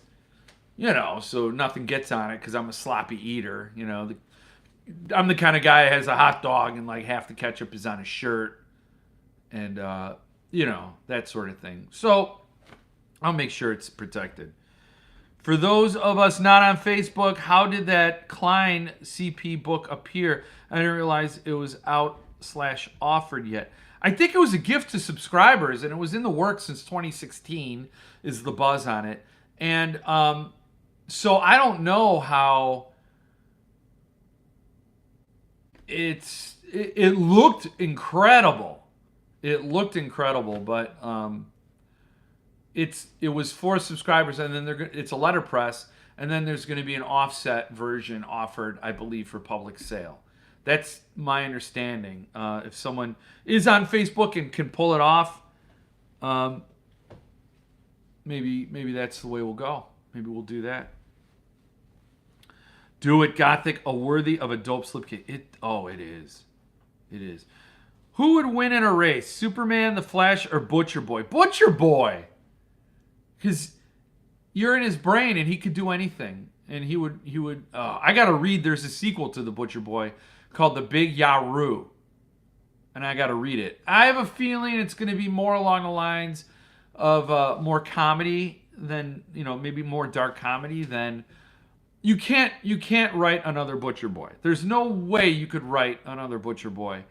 so nothing gets on it because I'm a sloppy eater. I'm the kind of guy that has a hot dog and like half the ketchup is on his shirt and, that sort of thing. So I'll make sure it's protected. For those of us not on Facebook, how did that Klein CP book appear? I didn't realize it was out/offered yet. I think it was a gift to subscribers, and it was in the works since 2016, is the buzz on it. And so I don't know how it looked incredible. It looked incredible, but it was for subscribers, and then it's a letterpress, and then there's going to be an offset version offered, I believe, for public sale. That's my understanding. If someone is on Facebook and can pull it off, maybe that's the way we'll go. Maybe we'll do that. Do it, Gothic. A worthy of a dope slipcase. It is. It is. Who would win in a race? Superman, the Flash, or Butcher Boy? Butcher Boy! Because you're in his brain and he could do anything. And he would, I gotta read, there's a sequel to the Butcher Boy called The Big Yaru. And I gotta read it. I have a feeling it's gonna be more along the lines of more comedy than, maybe more dark comedy than, you can't write another Butcher Boy. There's no way you could write another Butcher Boy.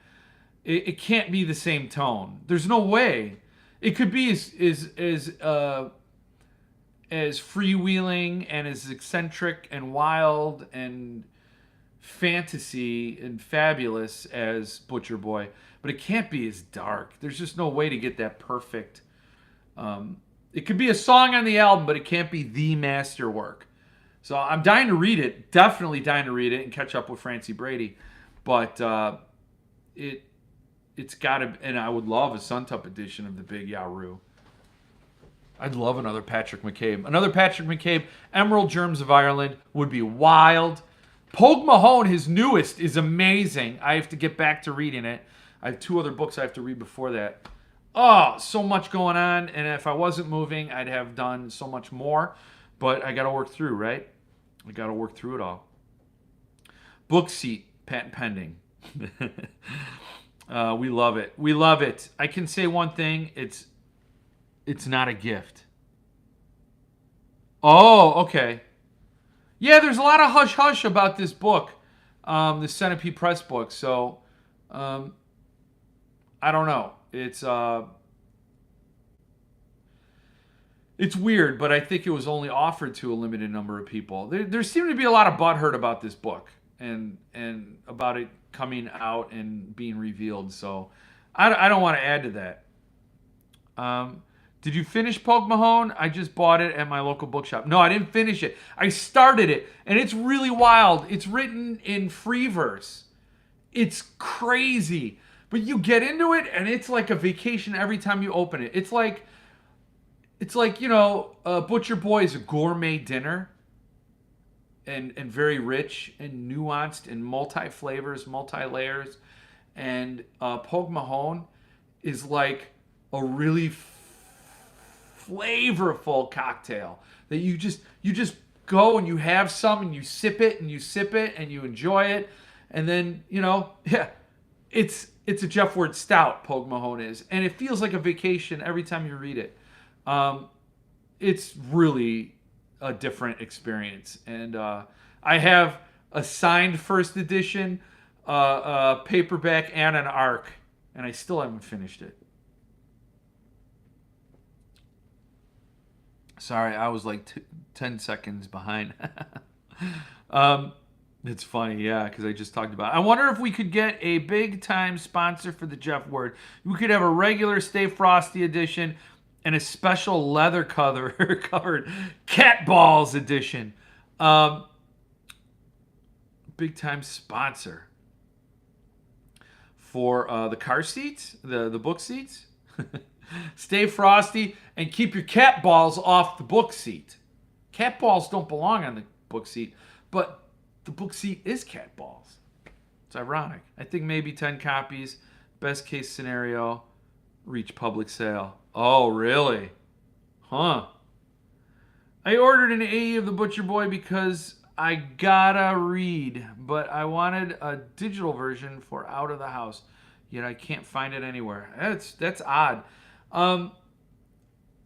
It can't be the same tone. There's no way. It could be as freewheeling and as eccentric and wild and fantasy and fabulous as Butcher Boy, but it can't be as dark. There's just no way to get that perfect. It could be a song on the album, but it can't be the masterwork. So I'm dying to read it. Definitely dying to read it and catch up with Francie Brady. But it's got to, and I would love a Suntup edition of the Big Yaru. I'd love another Patrick McCabe. Another Patrick McCabe, Emerald Germs of Ireland would be wild. Pogue Mahone, his newest, is amazing. I have to get back to reading it. I have 2 other books I have to read before that. Oh, so much going on. And if I wasn't moving, I'd have done so much more. But I got to work through, right? I got to work through it all. Book seat, patent pending. We love it. We love it. I can say one thing. It's not a gift. Oh, okay. Yeah, there's a lot of hush-hush about this book, the Centipede Press book. So, I don't know. It's weird, but I think it was only offered to a limited number of people. There seemed to be a lot of butthurt about this book and about it coming out and being revealed. So I don't want to add to that. Did you finish Pogue Mahone? I just bought it at my local bookshop. No, I didn't finish it. I started it, and it's really wild. It's written in free verse. It's crazy. But you get into it, and it's like a vacation every time you open it. It's like Butcher Boy is a gourmet dinner, and very rich and nuanced and multi-flavors, multi-layers. And Pogue Mahone is like a really flavorful cocktail that you just go and you have some and you sip it and you enjoy it. And then, it's a Jeff Ward stout, Pogue Mahone is. And it feels like a vacation every time you read it. It's really a different experience. And I have a signed first edition, a paperback, and an ARC. And I still haven't finished it. Sorry, I was like 10 seconds behind. It's funny, yeah, because I just talked about it. I wonder if we could get a big-time sponsor for the Jeff Word. We could have a regular Stay Frosty edition and a special leather covered Cat Balls edition. Big-time sponsor for the car seats, the book seats. Stay frosty and keep your cat balls off the book seat. Cat balls don't belong on the book seat, but the book seat is cat balls. It's ironic. I think maybe 10 copies, best case scenario, reach public sale. Oh, really? Huh. I ordered an AE of the Butcher Boy because I gotta read, but I wanted a digital version for out of the house, yet I can't find it anywhere. That's odd.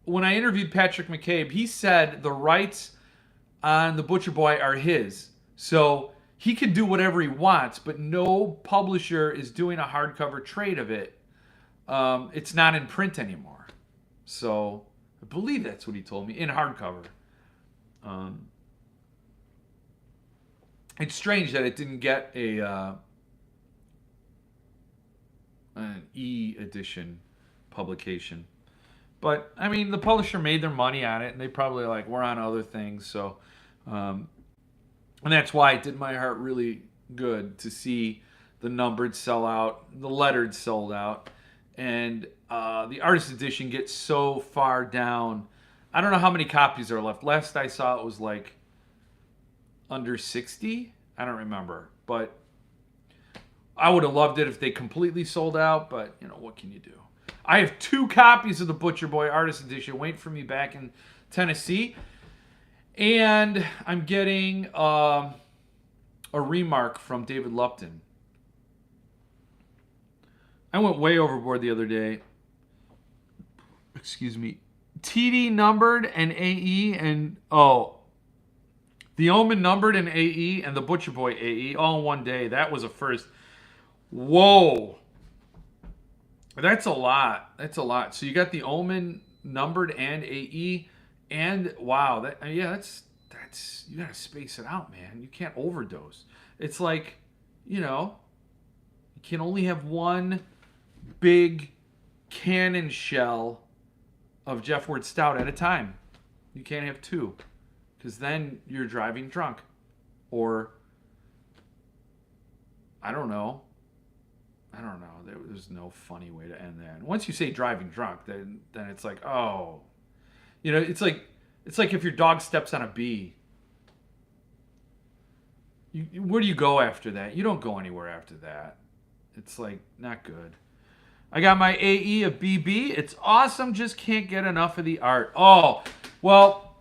When I interviewed Patrick McCabe, he said the rights on the Butcher Boy are his. So he can do whatever he wants, but no publisher is doing a hardcover trade of it. It's not in print anymore. So I believe that's what he told me, in hardcover. It's strange that it didn't get an e-edition publication. But, I mean, the publisher made their money on it, and they probably we're on other things. So, and that's why it did my heart really good to see the numbered sell out, the lettered sold out, and the artist edition gets so far down. I don't know how many copies are left. Last I saw it was under 60. I don't remember. But I would have loved it if they completely sold out, but what can you do? I have 2 copies of the Butcher Boy Artist Edition waiting for me back in Tennessee, and I'm getting a remark from David Lupton. I went way overboard the other day. Excuse me. TD numbered and AE and the Omen numbered and AE and the Butcher Boy AE all in one day. That was a first. Whoa. That's a lot. So you got the Omen numbered and AE, and wow, that's you gotta space it out, man. You can't overdose. It's like, you can only have one big cannon shell of Jeff Ward Stout at a time. You can't have 2, because then you're driving drunk, or I don't know. There's no funny way to end that. Once you say driving drunk, then it's like, oh, it's like if your dog steps on a bee. Where do you go after that? You don't go anywhere after that. It's like not good. I got my AE of BB. It's awesome. Just can't get enough of the art. Oh, well,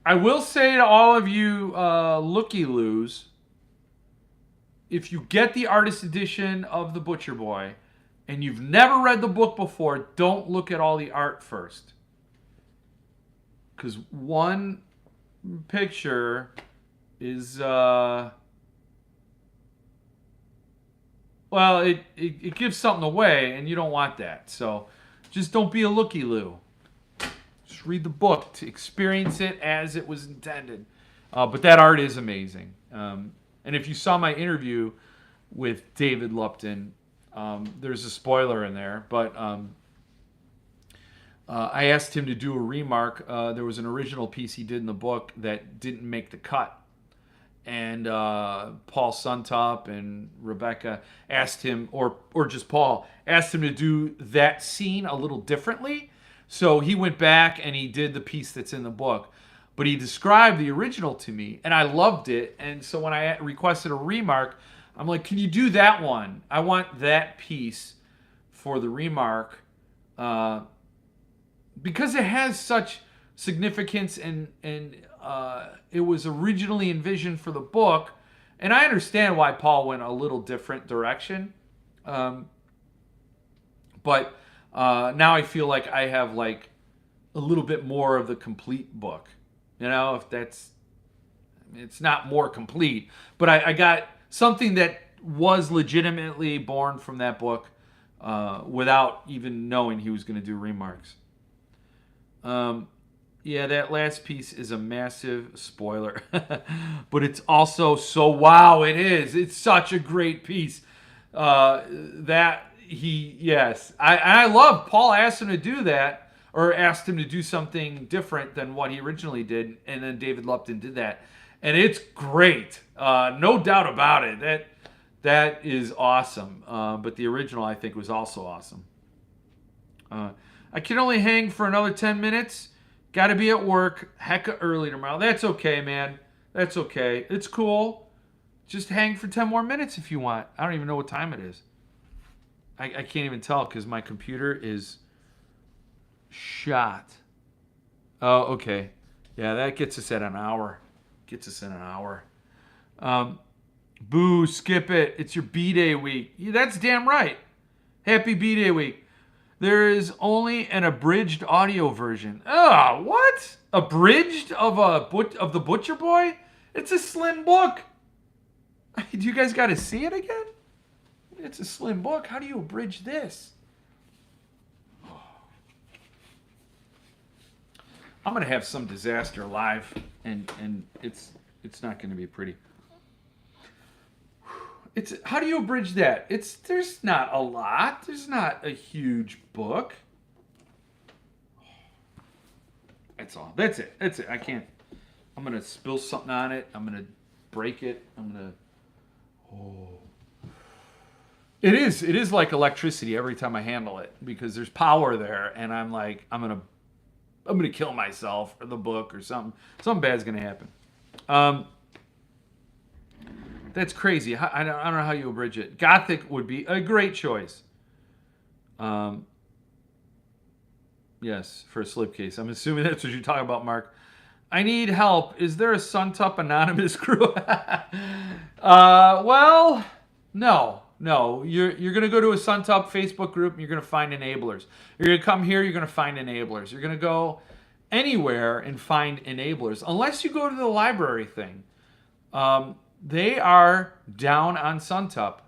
I will say to all of you looky-loos, if you get the artist edition of The Butcher Boy and you've never read the book before, don't look at all the art first. Because one picture is, it gives something away, and you don't want that. So just don't be a looky-loo. Just read the book to experience it as it was intended. But that art is amazing. And if you saw my interview with David Lupton, there's a spoiler in there, but I asked him to do a remark. There was an original piece he did in the book that didn't make the cut. And Paul Suntop and Rebecca asked him, or just Paul, asked him to do that scene a little differently. So he went back and he did the piece that's in the book. But he described the original to me, and I loved it. And so when I requested a remark, I'm like, can you do that one? I want that piece for the remark. Because it has such significance, and it was originally envisioned for the book. And I understand why Paul went a little different direction. But now I feel like I have like a little bit more of the complete book. If it's not more complete, but I got something that was legitimately born from that book without even knowing he was going to do remarks. Yeah, that last piece is a massive spoiler, but it's also wow, it is. It's such a great piece. I love Paul asked him to do that. Or asked him to do something different than what he originally did, and then David Lupton did that. And it's great. No doubt about it. That is awesome. But the original, I think, was also awesome. I can only hang for another 10 minutes. Got to be at work hecka early tomorrow. That's okay, man. That's okay. It's cool. Just hang for 10 more minutes if you want. I don't even know what time it is. I can't even tell because my computer is shot. Oh, okay. Yeah, that gets us at an hour. Boo, skip it. It's your B-Day week. Yeah, that's damn right. Happy B-Day week. There is only an abridged audio version. Oh, what? Abridged of the Butcher Boy? It's a slim book. Do you guys got to see it again? It's a slim book. How do you abridge this? I'm gonna have some disaster live, and it's not gonna be pretty. How do you abridge that? There's not a lot. There's not a huge book. That's all. That's it. I can't. I'm gonna spill something on it. I'm gonna break it. It is like electricity every time I handle it because there's power there, and I'm like, I'm gonna kill myself or the book or something. Something bad's gonna happen. That's crazy. I don't know how you abridge it. Gothic would be a great choice. Yes, for a slipcase. I'm assuming that's what you're talking about, Mark. I need help. Is there a Suntup Anonymous crew? Well, no. You're gonna go to a Suntup Facebook group and you're gonna find enablers. You're gonna come here, you're gonna find enablers. You're gonna go anywhere and find enablers, unless you go to the library thing. They are down on Suntup.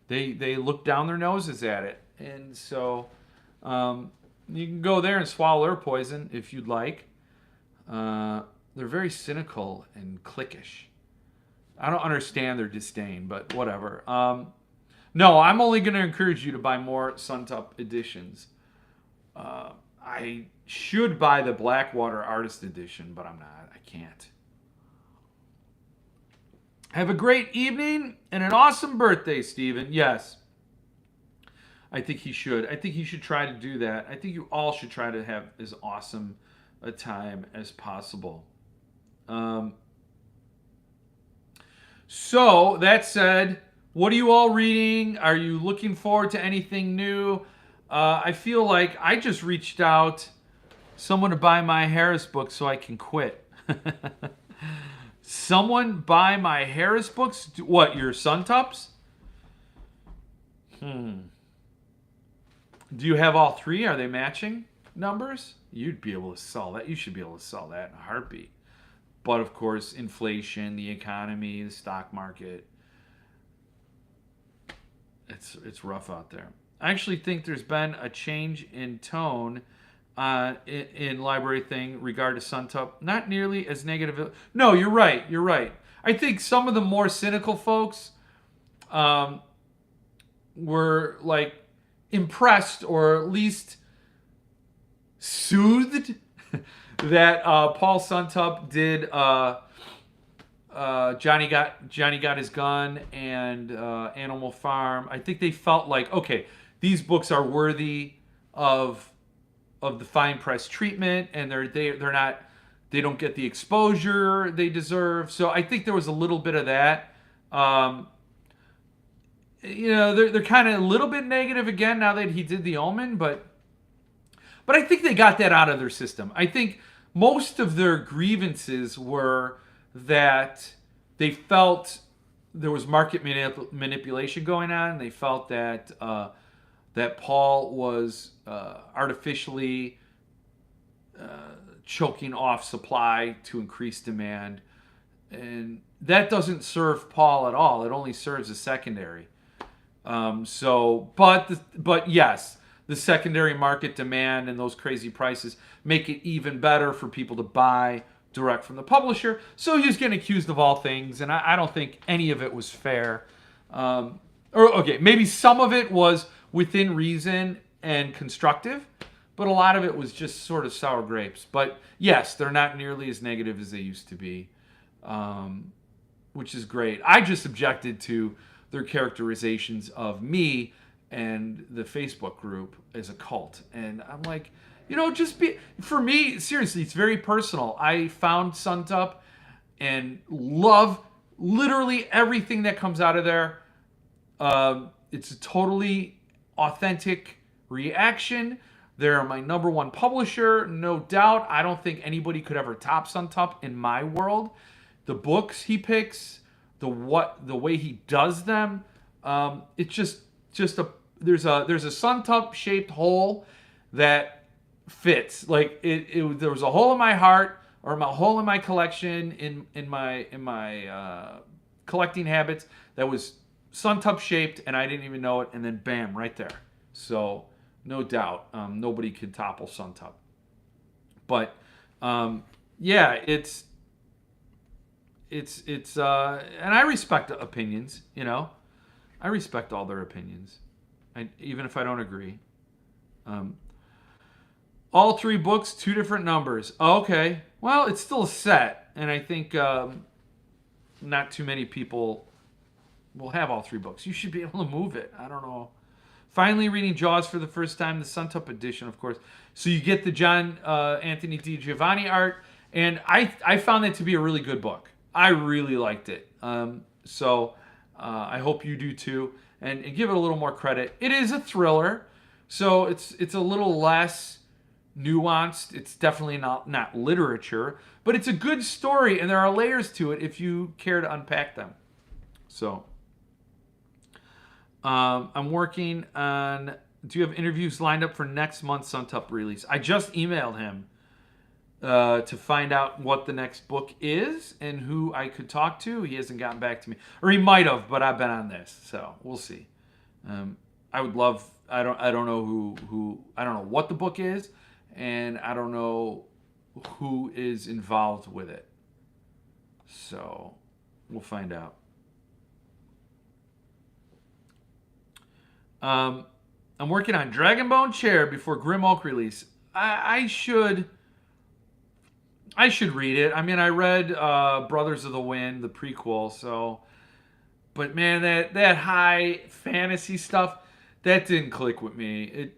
They look down their noses at it, and so you can go there and swallow their poison if you'd like. They're very cynical and cliquish. I don't understand their disdain, but whatever. No, I'm only going to encourage you to buy more Suntup editions. I should buy the Blackwater Artist Edition, but I'm not. I can't. Have a great evening and an awesome birthday, Stephen. Yes. I think he should. I think he should try to do that. I think you all should try to have as awesome a time as possible. So, that said, what are you all reading? Are you looking forward to anything new? I feel like I just reached out someone to buy my Harris book so I can quit. Someone buy my Harris books? What, your Suntups? Do you have all three? Are they matching numbers? You'd be able to sell that. You should be able to sell that in a heartbeat. But of course, inflation, the economy, the stock market, it's rough out there. I actually think there's been a change in tone in library thing regard to Suntup. Not nearly as negative. No, you're right. I think some of the more cynical folks were like impressed or at least soothed that Paul Suntup did Johnny Got His Gun and Animal Farm. I think they felt like, okay, these books are worthy of the fine press treatment, and they don't get the exposure they deserve. So I think there was a little bit of that. They're kind of a little bit negative again now that he did The Omen, but I think they got that out of their system. I think most of their grievances were that they felt there was market manipulation going on. They felt that that Paul was artificially choking off supply to increase demand, and that doesn't serve Paul at all. It only serves as secondary. But yes, the secondary market demand and those crazy prices make it even better for people to buy direct from the publisher. So he's getting accused of all things, and I don't think any of it was fair. Maybe some of it was within reason and constructive, but a lot of it was just sort of sour grapes. But yes, they're not nearly as negative as they used to be, which is great. I just objected to their characterizations of me and the Facebook group as a cult. And I'm like, for me, seriously, it's very personal. I found Suntup and love literally everything that comes out of there. It's a totally authentic reaction. They're my number one publisher, no doubt. I don't think anybody could ever top Suntup in my world. The books he picks, the way he does them, it's just there's a Suntup shaped hole that fits. Like there was a hole in my heart, or a hole in my collection, in my collecting habits, that was Suntup shaped, and I didn't even know it, and then bam, right there. So no doubt, nobody could topple Suntup. But yeah, it's and I respect opinions. I respect all their opinions, even if I don't agree. All three books, 2 different numbers. Okay, well, it's still a set, and I think not too many people will have all 3 books. You should be able to move it. I don't know. Finally reading Jaws for the first time, the Suntup edition, of course. So you get the John Anthony DiGiovanni art, and I found that to be a really good book. I really liked it. So I hope you do too, and give it a little more credit. It is a thriller, so it's a little less nuanced. It's definitely not literature, but it's a good story, and there are layers to it if you care to unpack them. So, I'm working on. Do you have interviews lined up for next month's Suntup release? I just emailed him to find out what the next book is and who I could talk to. He hasn't gotten back to me, or he might have, but I've been on this, so we'll see. I would love. I don't know who. I don't know what the book is, and I don't know who is involved with it. So we'll find out. I'm working on Dragonbone Chair before Grim Oak release. I should read it. I mean, I read Brothers of the Wind, the prequel. So, but man, that high fantasy stuff that didn't click with me.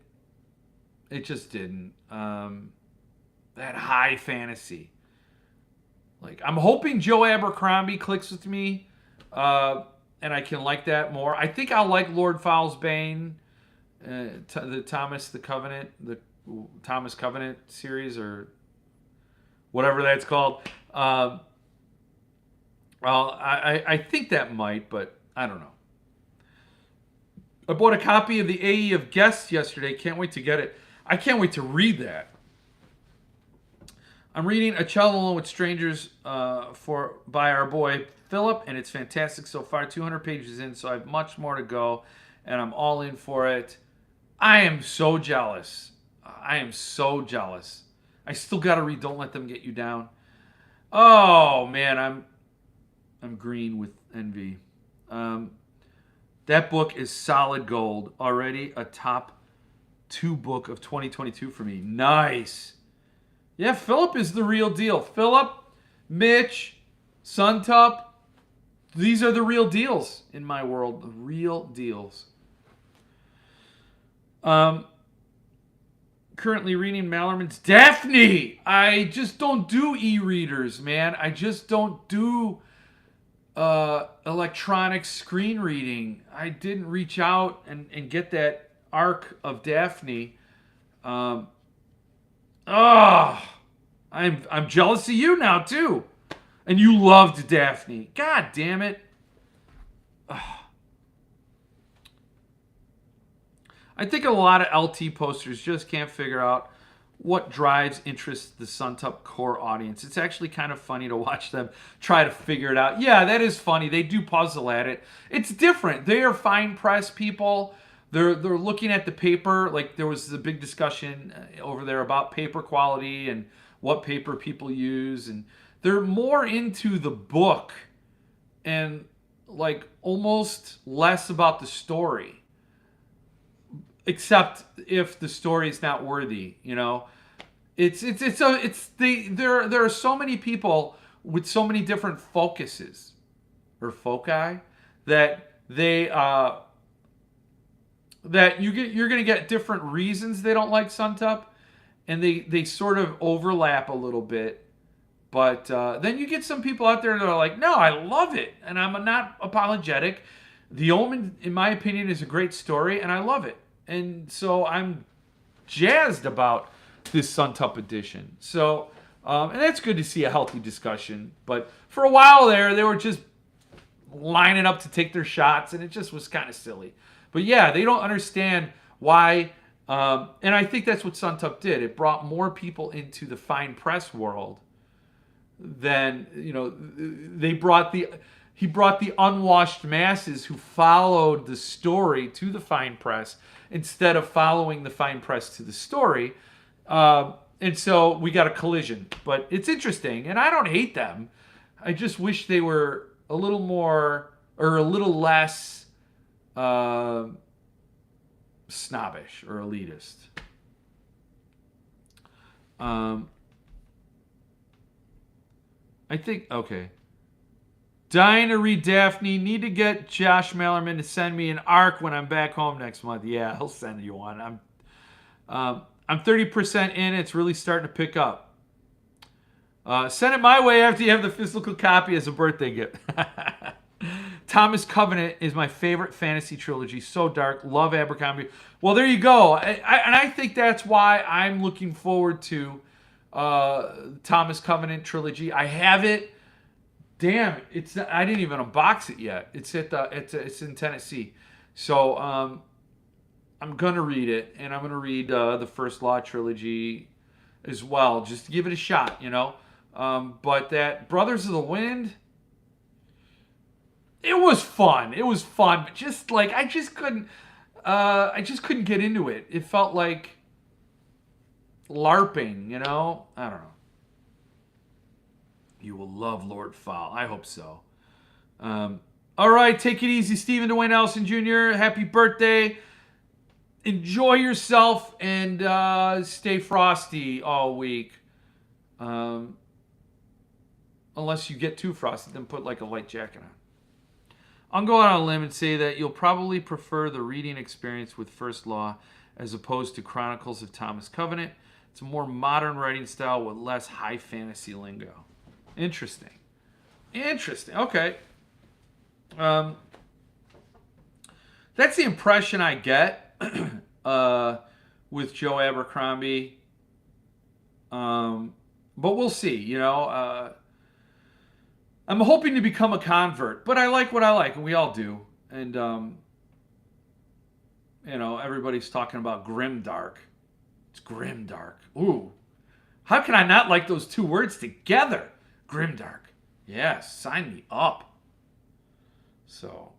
It just didn't. That high fantasy. Like, I'm hoping Joe Abercrombie clicks with me, and I can like that more. I think I'll like Lord Fowl's Bane. The Thomas Covenant series, or whatever that's called. Well, I think that might, but I don't know. I bought a copy of the AE of Guests yesterday. Can't wait to get it. I can't wait to read that. I'm reading A Child Alone with Strangers by our boy Philip, and it's fantastic so far. 200 pages in, so I have much more to go, and I'm all in for it. I am so jealous. I still got to read Don't Let Them Get You Down. Oh man, I'm green with envy. That book is solid gold. Already a top 2 book of 2022 for me. Nice. Yeah, Philip is the real deal. Philip, Mitch, Suntup, these are the real deals in my world. The real deals. Currently reading Mallerman's Daphne. I just don't do e-readers, man. I just don't do electronic screen reading. I didn't reach out and get that arc of Daphne. I'm jealous of you now too. And you loved Daphne. God damn it. I think a lot of LT posters just can't figure out what drives interest the Suntup core audience. It's actually kind of funny to watch them try to figure it out. Yeah, that is funny. They do puzzle at it. It's different. They are fine press people. They're looking at the paper. Like, there was a big discussion over there about paper quality and what paper people use, and they're more into the book and like almost less about the story. Except if the story is not worthy, you know. There are so many people with so many different focuses or foci that you're going to get different reasons they don't like Suntup, and they sort of overlap a little bit. But then you get some people out there that are like, no, I love it, and I'm not apologetic. The Omen, in my opinion, is a great story, and I love it. And so I'm jazzed about this Suntup edition. So, and that's good to see a healthy discussion. But for a while there, they were just lining up to take their shots, and it just was kind of silly. But yeah, they don't understand why. And I think that's what Suntup did. It brought more people into the fine press world than, you know, he brought the unwashed masses who followed the story to the fine press instead of following the fine press to the story. And so we got a collision. But it's interesting, and I don't hate them. I just wish they were a little more, or a little less snobbish or elitist. I think, okay. Dying to read Daphne. Need to get Josh Mallerman to send me an arc when I'm back home next month. Yeah, he'll send you one. I'm 30% in. It's really starting to pick up. Send it my way after you have the physical copy as a birthday gift. Thomas Covenant is my favorite fantasy trilogy. So dark. Love Abercrombie. Well, there you go. And I think that's why I'm looking forward to Thomas Covenant trilogy. I have it. Damn, I didn't even unbox it yet. It's in Tennessee. So I'm gonna read it, and I'm gonna read the First Law trilogy as well, just to give it a shot, But that Brothers of the Wind, it was fun. It was fun, but just like I just couldn't get into it. It felt like LARPing, I don't know. You will love Lord Fowl. I hope so. All right, take it easy, Stephen Dwayne Ellison Jr. Happy birthday. Enjoy yourself and stay frosty all week. Unless you get too frosty, then put like a light jacket on. I'll go out on a limb and say that you'll probably prefer the reading experience with First Law as opposed to Chronicles of Thomas Covenant. It's a more modern writing style with less high fantasy lingo. Interesting. Okay. That's the impression I get with Joe Abercrombie. But we'll see, I'm hoping to become a convert, but I like what I like, and we all do. And, everybody's talking about grimdark. It's grimdark. Ooh. How can I not like those two words together? Grimdark. Yes, sign me up. So,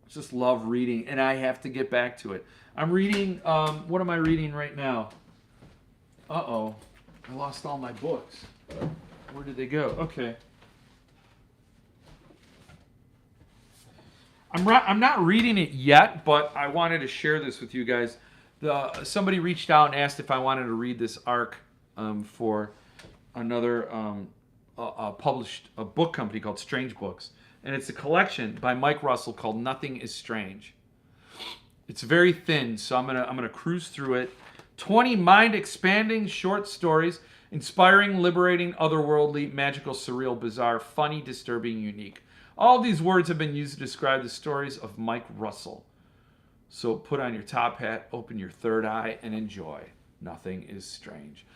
I just love reading, and I have to get back to it. I'm reading, what am I reading right now? Uh-oh. I lost all my books. Where did they go? Okay. I'm not reading it yet, but I wanted to share this with you guys. Somebody reached out and asked if I wanted to read this arc for another published a book company called Strange Books, and it's a collection by Mike Russell called Nothing is Strange. It's very thin, so I'm gonna cruise through it. 20 mind-expanding short stories, inspiring, liberating, otherworldly, magical, surreal, bizarre, funny, disturbing, unique. All these words have been used to describe the stories of Mike Russell. So put on your top hat, open your third eye, and enjoy. Nothing is strange.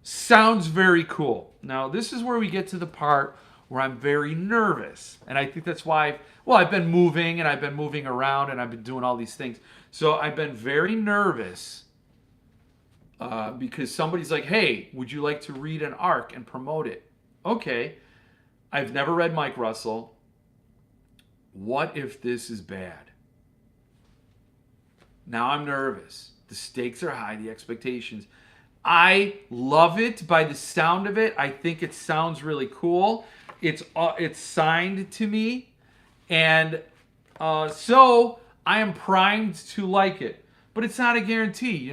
Sounds very cool. Now, this is where we get to the part where I'm very nervous. And I think that's why, I've been moving, and I've been moving around, and I've been doing all these things. So I've been very nervous because somebody's like, hey, would you like to read an arc and promote it? Okay. I've never read Mike Russell. What if this is bad? Now I'm nervous. The stakes are high, the expectations. I love it by the sound of it. I think it sounds really cool. It's signed to me. And so I am primed to like it. But it's not a guarantee,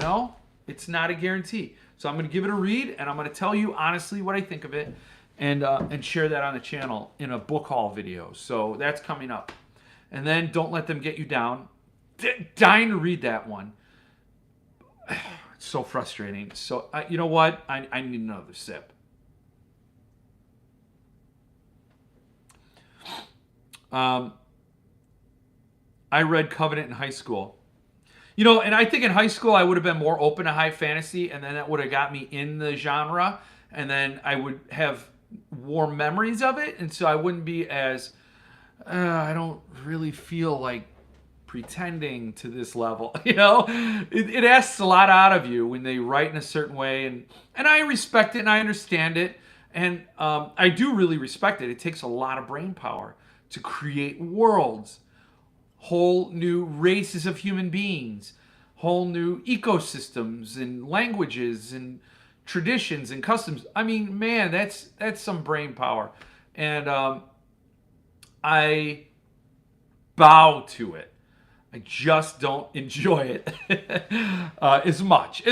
It's not a guarantee. So I'm going to give it a read, and I'm going to tell you honestly what I think of it. And share that on the channel in a book haul video. So that's coming up. And then Don't Let Them Get You Down. Dying to read that one. It's so frustrating. So, you know what? I need another sip. I read Covenant in high school. And I think in high school I would have been more open to high fantasy, and then that would have got me in the genre, and then I would have warm memories of it, and so I wouldn't be as I don't really feel like pretending to this level. It asks a lot out of you when they write in a certain way, and I respect it and I understand it, and I do really respect it. It takes a lot of brain power to create worlds, whole new races of human beings, whole new ecosystems and languages and traditions and customs. I mean, man, that's some brain power. And I bow to it. I just don't enjoy it as much.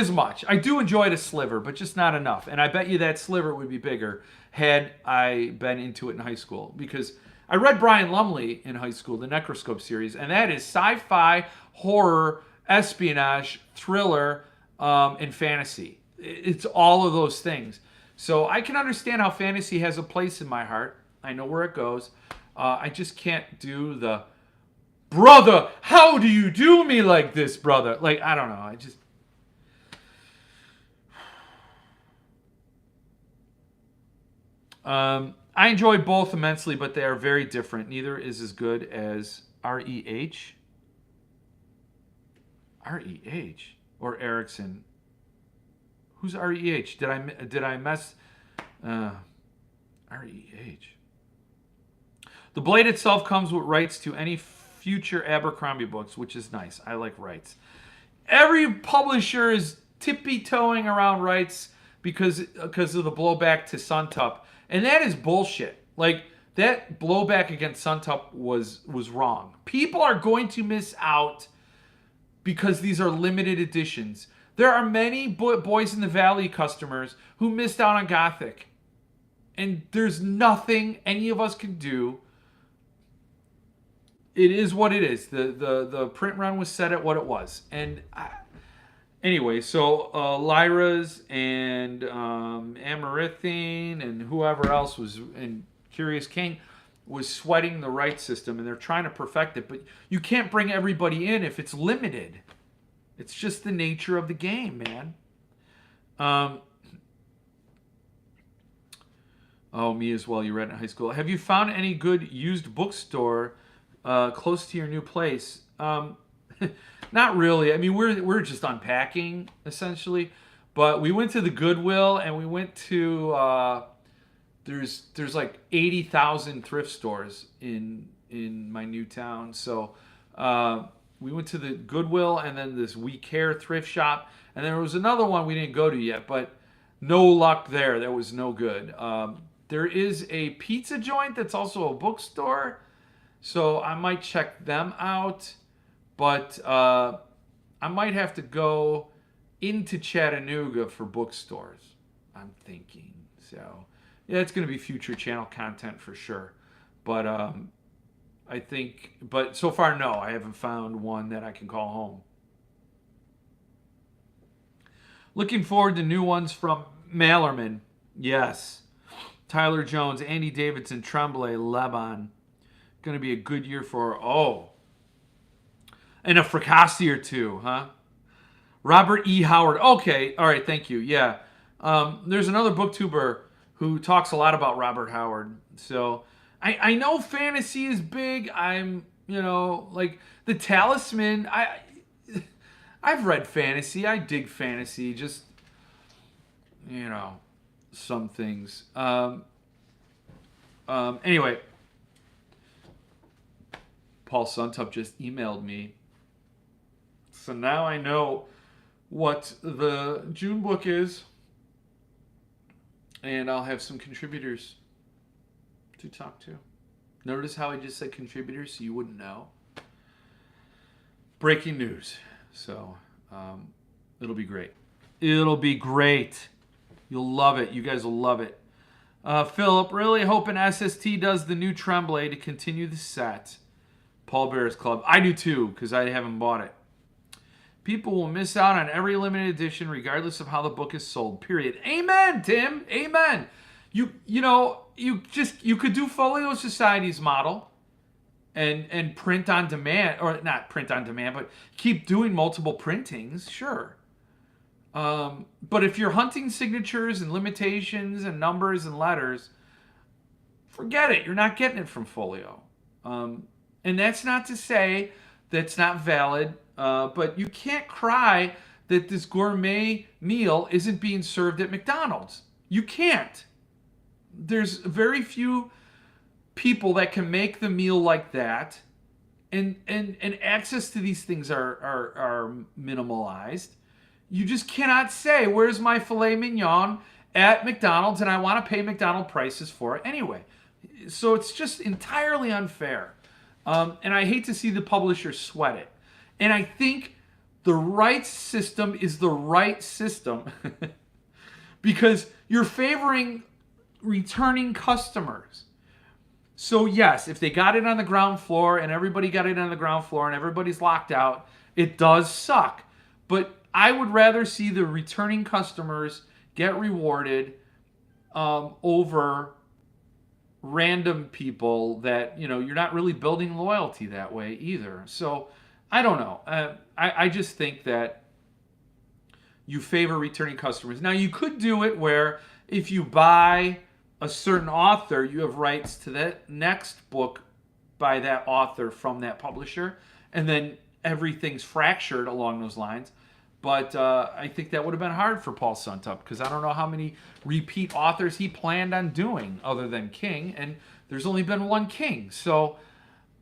I do enjoy it a sliver, but just not enough. And I bet you that sliver would be bigger had I been into it in high school. Because I read Brian Lumley in high school, the Necroscope series, and that is sci-fi, horror, espionage, thriller, and fantasy. It's all of those things. So I can understand how fantasy has a place in my heart. I know where it goes. I just can't do the brother. How do you do me like this, brother? Like, I don't know. I enjoy both immensely, but they are very different. Neither is as good as REH. REH or Ericsson. Who's REH? Did I mess? REH. The blade itself comes with rights to any future Abercrombie books, which is nice. I like rights. Every publisher is tippy-toeing around rights because of the blowback to Suntup, and that is bullshit. Like, that blowback against Suntup was wrong. People are going to miss out because these are limited editions. There are many Boys in the Valley customers who missed out on Gothic. And there's nothing any of us can do. It is what it is. The print run was set at what it was. And anyway, so Lyra's and Amaranthine and whoever else was, and Curious King was sweating the right system, and they're trying to perfect it. But you can't bring everybody in if it's limited. It's just the nature of the game, man. Oh, me as well. You read it in high school. Have you found any good used bookstore close to your new place? Not really. I mean, we're just unpacking essentially, but we went to the Goodwill and we went to there's like 80,000 thrift stores in my new town. So we went to the Goodwill and then this We Care thrift shop, and there was another one we didn't go to yet, but no luck there. That was no good. There is a pizza joint that's also a bookstore, so I might check them out. But I might have to go into Chattanooga for bookstores, I'm thinking. So, yeah, it's going to be future channel content for sure. But I think, but so far, no, I haven't found one that I can call home. Looking forward to new ones from Mallerman. Yes. Tyler Jones, Andy Davidson, Tremblay, Leban. Going to be a good year for, and a Fracassi or two, huh? Robert E. Howard. Okay, all right, thank you. Yeah. There's another booktuber who talks a lot about Robert Howard. So I know fantasy is big. I'm, like the Talisman. I've read fantasy. I dig fantasy. Just, some things. Anyway, Paul Suntup just emailed me. So now I know what the June book is. And I'll have some contributors to talk to. Notice how I just said contributors so you wouldn't know. Breaking news. So it'll be great. It'll be great. You'll love it. You guys will love it. Philip, really hoping SST does the new Tremblay to continue the set. Paul Bear's Club. I do too, because I haven't bought it. People will miss out on every limited edition regardless of how the book is sold. Period. Amen, Tim. Amen. You could do Folio Society's model and print on demand, or not print on demand, but keep doing multiple printings, sure. But if you're hunting signatures and limitations and numbers and letters, forget it. You're not getting it from Folio. And that's not to say that's not valid, but you can't cry that this gourmet meal isn't being served at McDonald's. You can't. There's very few people that can make the meal like that, and access to these things are minimalized. You just cannot say, where's my filet mignon at McDonald's, and I want to pay McDonald's prices for it anyway. So it's just entirely unfair. And I hate to see the publisher sweat it. And I think the right system is the right system because you're favoring returning customers. So yes, if they got it on the ground floor and everybody got it on the ground floor and everybody's locked out, it does suck. But I would rather see the returning customers get rewarded over random people that, you're not really building loyalty that way either. So I don't know. I just think that you favor returning customers. Now, you could do it where if you buy a certain author, you have rights to that next book by that author from that publisher, and then everything's fractured along those lines. But I think that would have been hard for Paul Suntup, because I don't know how many repeat authors he planned on doing other than King, and there's only been one King. So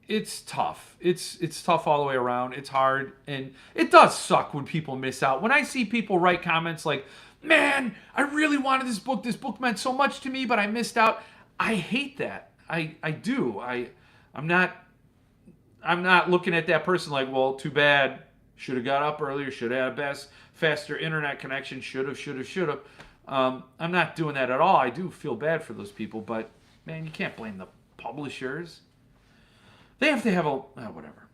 it's tough. It's tough all the way around. It's hard, and it does suck when people miss out. When I see people write comments like, "Man, I really wanted this book. This book meant so much to me, but I missed out." I hate that. I do. I'm not looking at that person like, "Well, too bad. Should have got up earlier. Should have had a faster internet connection. Should have. I'm not doing that at all. I do feel bad for those people, but man, you can't blame the publishers. They have to have whatever.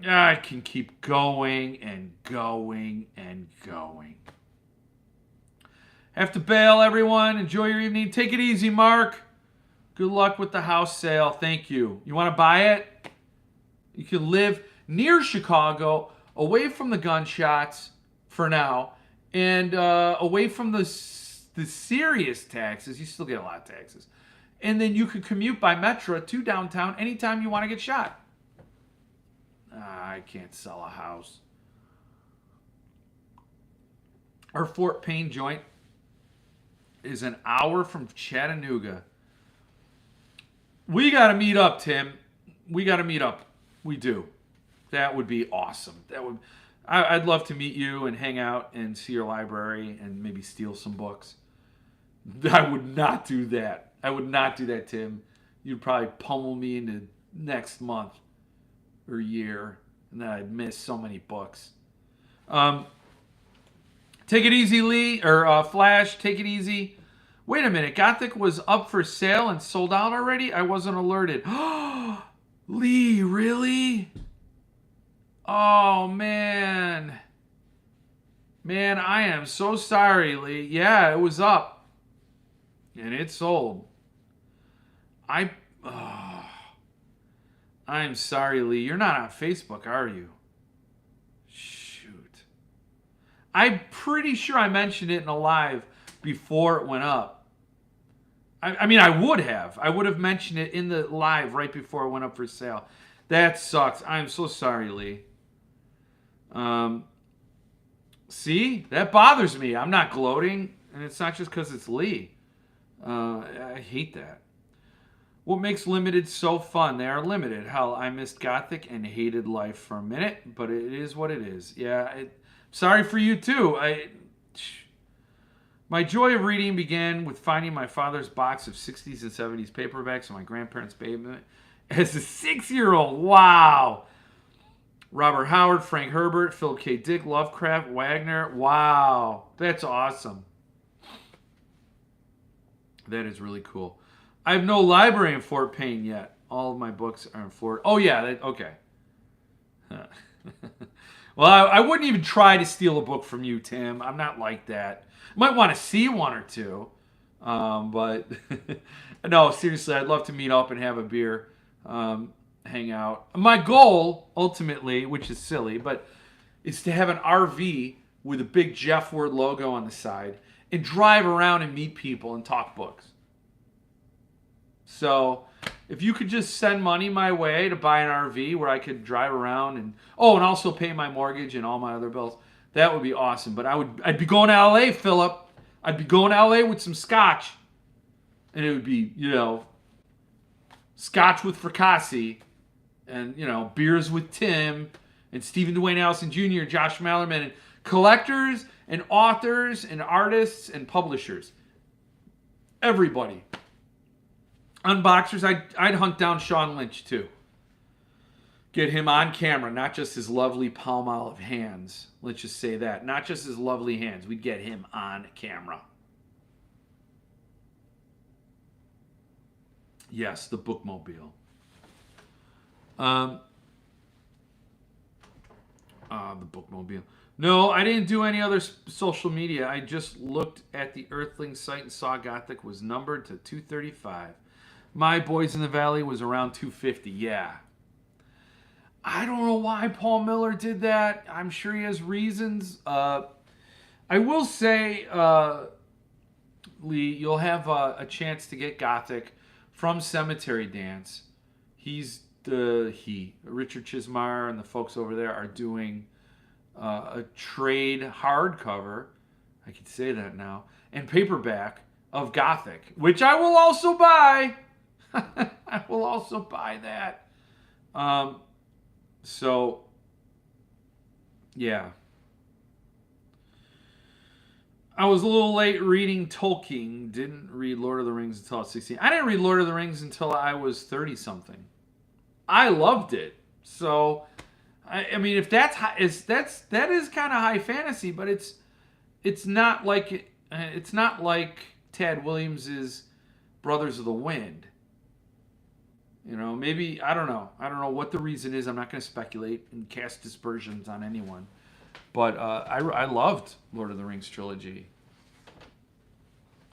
I can keep going and going and going. Have to bail, everyone. Enjoy your evening. Take it easy, Mark. Good luck with the house sale. Thank you. You want to buy it? You can live near Chicago, away from the gunshots for now, and away from the serious taxes. You still get a lot of taxes. And then you can commute by Metro to downtown anytime you want to get shot. I can't sell a house. Our Fort Payne joint is an hour from Chattanooga. We got to meet up, Tim. We got to meet up. We do. That would be awesome. I'd love to meet you and hang out and see your library and maybe steal some books. I would not do that. I would not do that, Tim. You'd probably pummel me into next month or year, and then I'd miss so many books. Take it easy, Lee, or Flash. Take it easy. Wait a minute. Gothic was up for sale and sold out already? I wasn't alerted. Lee, really? Oh, man. Man, I am so sorry, Lee. Yeah, it was up. And it sold. I'm sorry, Lee. You're not on Facebook, are you? Shoot. I'm pretty sure I mentioned it in a live before it went up. I mean, I would have. I would have mentioned it in the live right before it went up for sale. That sucks. I'm so sorry, Lee. See? That bothers me. I'm not gloating, and it's not just because it's Lee. I hate that. What makes limited so fun? They are limited. Hell, I missed Gothic and hated life for a minute, but it is what it is. Yeah, sorry for you too. My joy of reading began with finding my father's box of 60s and 70s paperbacks in my grandparents' basement as a 6-year-old. Wow. Robert Howard, Frank Herbert, Philip K. Dick, Lovecraft, Wagner. Wow. That's awesome. That is really cool. I have no library in Fort Payne yet. All of my books are in Fort... Oh, yeah. Okay. Well, I wouldn't even try to steal a book from you, Tim. I'm not like that. Might want to see one or two. But... no, seriously, I'd love to meet up and have a beer. Hang out. My goal, ultimately, which is silly, but is to have an RV with a big Jeff Word logo on the side and drive around and meet people and talk books. So if you could just send money my way to buy an RV where I could drive around and also pay my mortgage and all my other bills, that would be awesome. But I'd be going to LA, Philip. I'd be going to LA with some scotch. And it would be, scotch with fricassee and, beers with Tim and Stephen Dwayne Allison Jr., Josh Mallerman, and collectors and authors and artists and publishers. Everybody. Unboxers, I'd hunt down Sean Lynch too. Get him on camera, not just his lovely Palmolive hands. Let's just say that. Not just his lovely hands. We'd get him on camera. Yes, the bookmobile. The bookmobile. No, I didn't do any other social media. I just looked at the Earthling site and saw Gothic was numbered to 235. My Boys in the Valley was around 250. Yeah. I don't know why Paul Miller did that. I'm sure he has reasons. I will say, Lee, you'll have a chance to get Gothic from Cemetery Dance. Richard Chismar and the folks over there are doing a trade hardcover, I can say that now, and paperback of Gothic, which I will also buy. I will also buy that. So, yeah. I was a little late reading Tolkien. Didn't read Lord of the Rings until I was 16. I didn't read Lord of the Rings until I was 30-something. I loved it. So, I mean, if that is kind of high fantasy, but it's not like Tad Williams' Brothers of the Wind. You know, maybe I don't know what the reason is. I'm not going to speculate and cast dispersions on anyone. But I loved Lord of the Rings trilogy.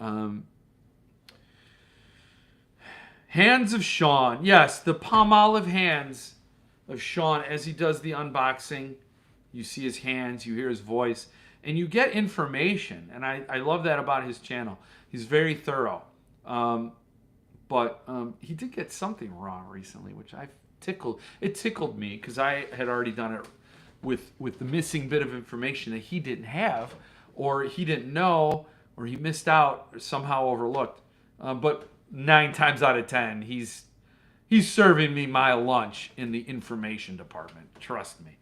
Hands of Sean. Yes, the palm-olive hands of Sean as he does the unboxing. You see his hands, you hear his voice, and you get information. And I love that about his channel. He's very thorough. But he did get something wrong recently, which it tickled me because I had already done it with the missing bit of information that he didn't have, or he didn't know, or he missed out, or somehow overlooked. But 9 times out of 10, he's serving me my lunch in the information department. Trust me.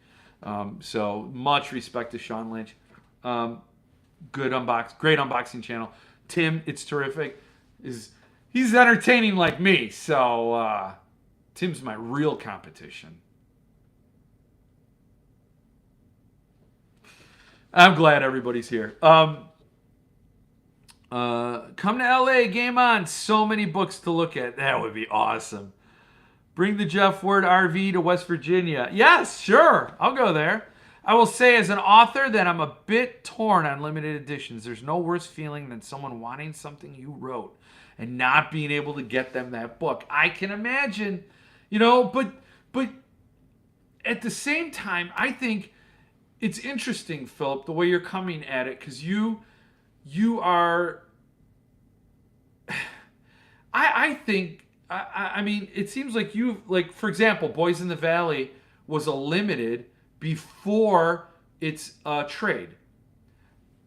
So much respect to Sean Lynch. Great unboxing channel. Tim, it's terrific. He's entertaining like me. So Tim's my real competition. I'm glad everybody's here. Come to LA, game on. So many books to look at. That would be awesome. Bring the Jeff Word RV to West Virginia. Yes, sure. I'll go there. I will say as an author that I'm a bit torn on limited editions. There's no worse feeling than someone wanting something you wrote and not being able to get them that book. I can imagine, but at the same time, I think it's interesting, Philip, the way you're coming at it, because you are. I think. I mean, it seems like for example, Boys in the Valley was a limited before it's a trade.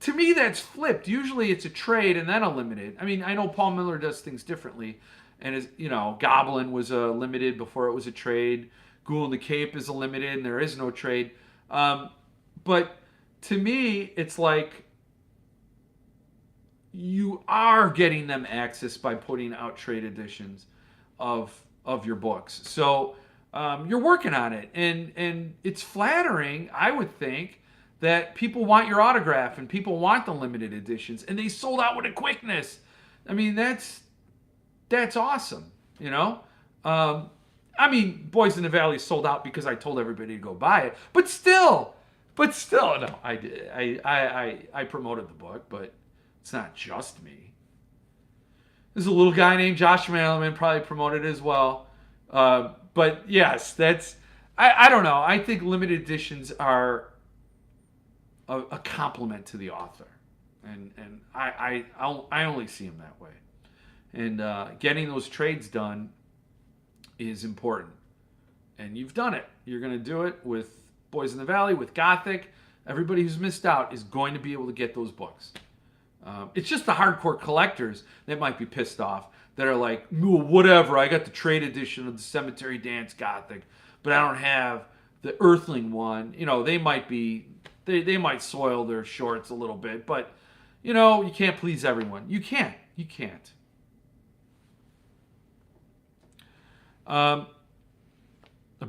To me, that's flipped. Usually, it's a trade and then a limited. I mean, I know Paul Miller does things differently, and Goblin was a limited before it was a trade. Ghoul in the Cape is a limited, and there is no trade. But to me, it's like you are getting them access by putting out trade editions of your books. So you're working on it, and it's flattering, I would think, that people want your autograph and people want the limited editions, and they sold out with a quickness. I mean, that's awesome, I mean, Boys in the Valley sold out because I told everybody to go buy it, but still, no, I did. I promoted the book, but it's not just me. There's a little guy named Josh Malerman probably promoted it as well. But yes, I don't know. I think limited editions are a compliment to the author, and I only see them that way. And getting those trades done is important, and you've done it. You're going to do it with Boys in the Valley, with Gothic. Everybody who's missed out is going to be able to get those books. It's just the hardcore collectors that might be pissed off, that are like, whatever, I got the trade edition of the Cemetery Dance Gothic, but I don't have the Earthling one. They might be, they might soil their shorts a little bit, but, you can't please everyone. You can't. A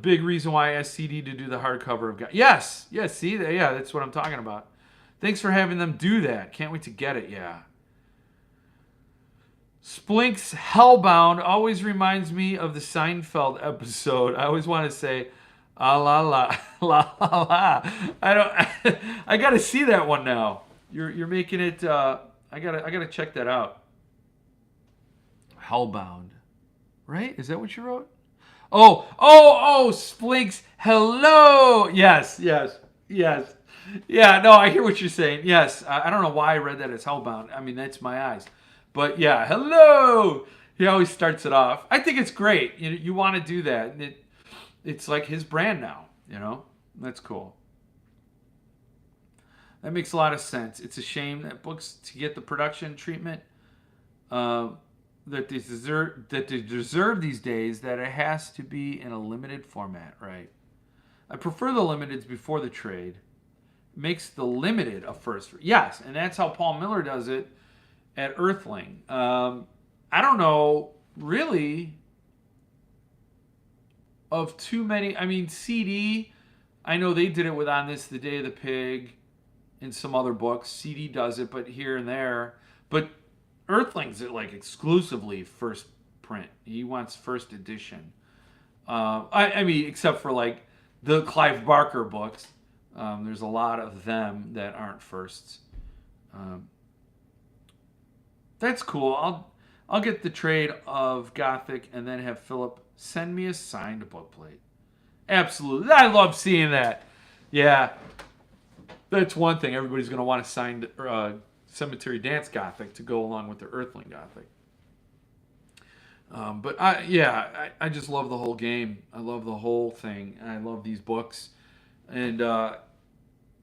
big reason why I asked CD to do the hardcover of Yes, see, that's what I'm talking about. Thanks for having them do that. Can't wait to get it, yeah. Splink's Hellbound always reminds me of the Seinfeld episode. I always want to say, ah la la, la la la. I gotta see that one now. You're making it, I gotta check that out. Hellbound. Right? Is that what you wrote? Oh, Splinks. Hello. Yes, yes, yes. Yeah, no, I hear what you're saying. Yes, I don't know why I read that as Hellbound. I mean, that's my eyes. But yeah, hello. He always starts it off. I think it's great. You want to do that. It's like his brand now, you know? That's cool. That makes a lot of sense. It's a shame that books to get the production treatment uh, that they deserve these days, that it has to be in a limited format, right? I prefer the limiteds before the trade. Makes the limited a first. Yes, and that's how Paul Miller does it at Earthling. I don't know really of too many. I mean, CD. I know they did it with On This the Day of the Pig in some other books. CD does it, but here and there. But Earthlings it like exclusively first print. He wants first edition. I mean, except for like the Clive Barker books. There's a lot of them that aren't firsts. Um, that's cool. I'll get the trade of Gothic and then have Philip send me a signed bookplate. Absolutely, I love seeing that. Yeah, that's one thing. Everybody's going to want a signed Cemetery Dance Gothic to go along with the Earthling Gothic. But I just love the whole game. I love the whole thing. I love these books. And,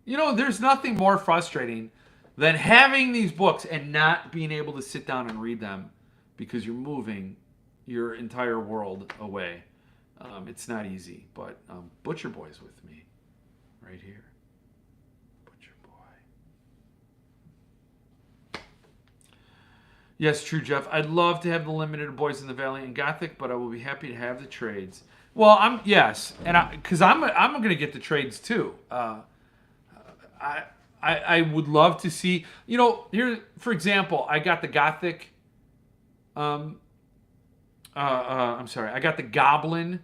there's nothing more frustrating than having these books and not being able to sit down and read them because you're moving your entire world away. It's not easy, but Butcher Boy's with me right here. Butcher Boy. Yes, true, Jeff. I'd love to have the limited Boys in the Valley and Gothic, but I will be happy to have the trades. Well, because I'm gonna get the trades too. I would love to see, here for example, I got the Gothic. I'm sorry, I got the Goblin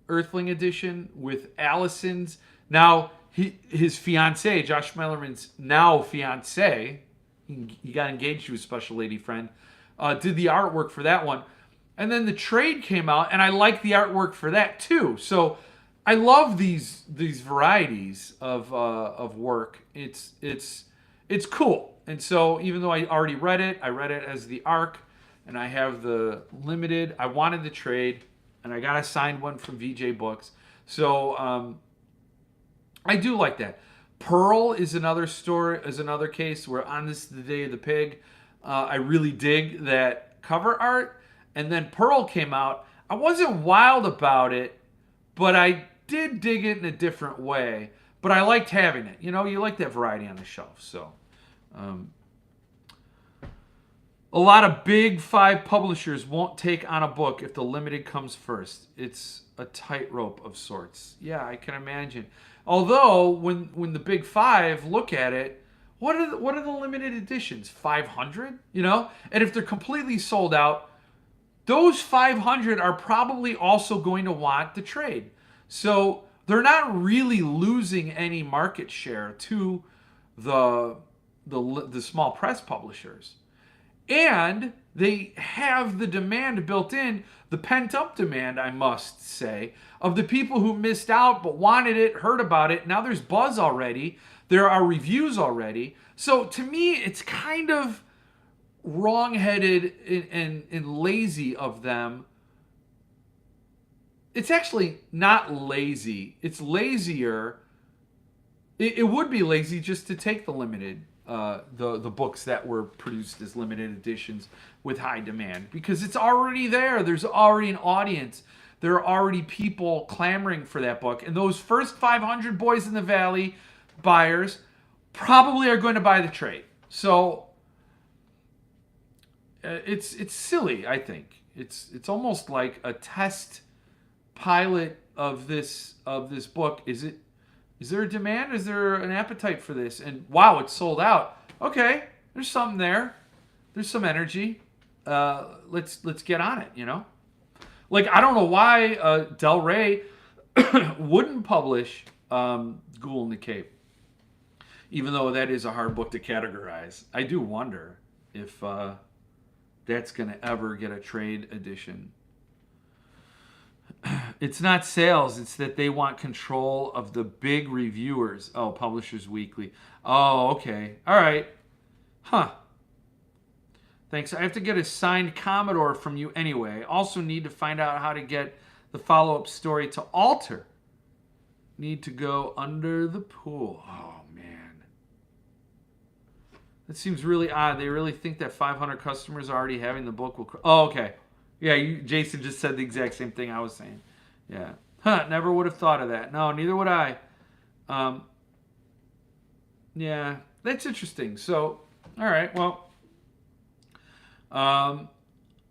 Earthling edition with Allison's now his fiance, Josh Mellerman's now fiance. He got engaged to his special lady friend. Did the artwork for that one. And then the trade came out, and I like the artwork for that too. So I love these varieties of work. It's cool. And so even though I already read it, I read it as the ARC, and I have the limited. I wanted the trade, and I got a signed one from VJ Books. So I do like that. Pearl is another case where On This the Day of the Pig, I really dig that cover art. And then Pearl came out. I wasn't wild about it, but I did dig it in a different way. But I liked having it. You like that variety on the shelf. So, a lot of big 5 publishers won't take on a book if the limited comes first. It's a tightrope of sorts. Yeah, I can imagine. Although, when the big 5 look at it, what are the limited editions? 500? And if they're completely sold out, those 500 are probably also going to want the trade. So they're not really losing any market share to the small press publishers. And they have the demand built in, the pent-up demand, I must say, of the people who missed out but wanted it, heard about it. Now there's buzz already. There are reviews already. So to me, it's kind of wrong-headed and lazy of them. It's actually not lazy. It's lazier. It would be lazy just to take the limited, the books that were produced as limited editions with high demand, because it's already there. There's already an audience. There are already people clamoring for that book, and those first 500 Boys in the Valley buyers probably are going to buy the trade. So it's silly. I think it's almost like a test pilot of this book. Is there a demand? Is there an appetite for this? And wow, it's sold out. Okay, there's something there. There's some energy. Let's get on it. Like, I don't know why Del Rey wouldn't publish Ghoul in the Cape, even though that is a hard book to categorize. I do wonder if that that's going to ever get a trade edition. It's not sales. It's that they want control of the big reviewers. Oh, Publishers Weekly. Oh, okay. All right. Huh. Thanks. I have to get a signed Commodore from you anyway. Also need to find out how to get the follow-up story to alter. Need to go under the pool. Oh, man. That seems really odd. They really think that 500 customers already having the book will... Oh, okay. Yeah, Jason just said the exact same thing I was saying. Yeah. Huh, never would have thought of that. No, neither would I. Yeah, that's interesting. So, all right, well.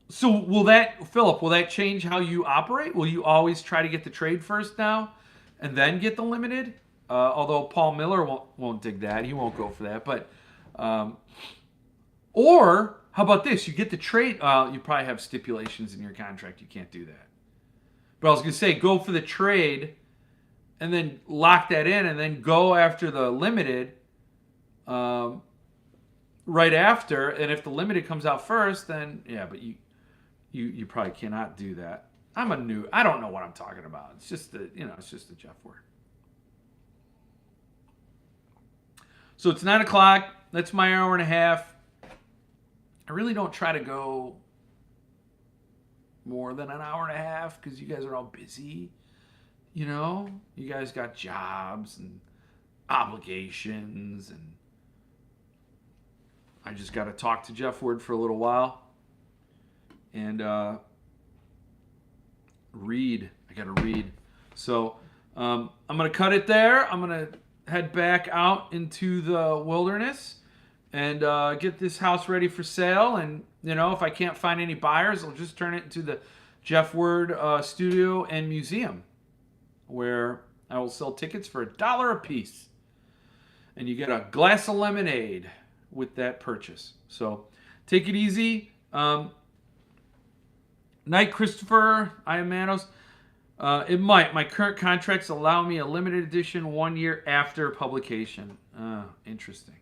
So will that, Philip, will that change how you operate? Will you always try to get the trade first now and then get the limited? Although Paul Miller won't dig that. He won't go for that. But, or how about this? You get the trade. You probably have stipulations in your contract. You can't do that. But I was going to say, go for the trade and then lock that in and then go after the limited right after. And if the limited comes out first, then, yeah, but you probably cannot do that. I don't know what I'm talking about. It's just it's just the Jeff word. So it's 9 o'clock. That's my hour and a half. I really don't try to go more than an hour and a half because you guys are all busy. You know, you guys got jobs and obligations, and I just got to talk to Jeff Word for a little while and read. I got to read. So I'm going to cut it there. I'm going to head back out into the wilderness and get this house ready for sale. And, if I can't find any buyers, I'll just turn it into the Jeff Word studio and museum, where I will sell tickets for $1 a piece. And you get a glass of lemonade with that purchase. So take it easy. Night, Christopher. I am Manos. It might. My current contracts allow me a limited edition 1 year after publication. Interesting.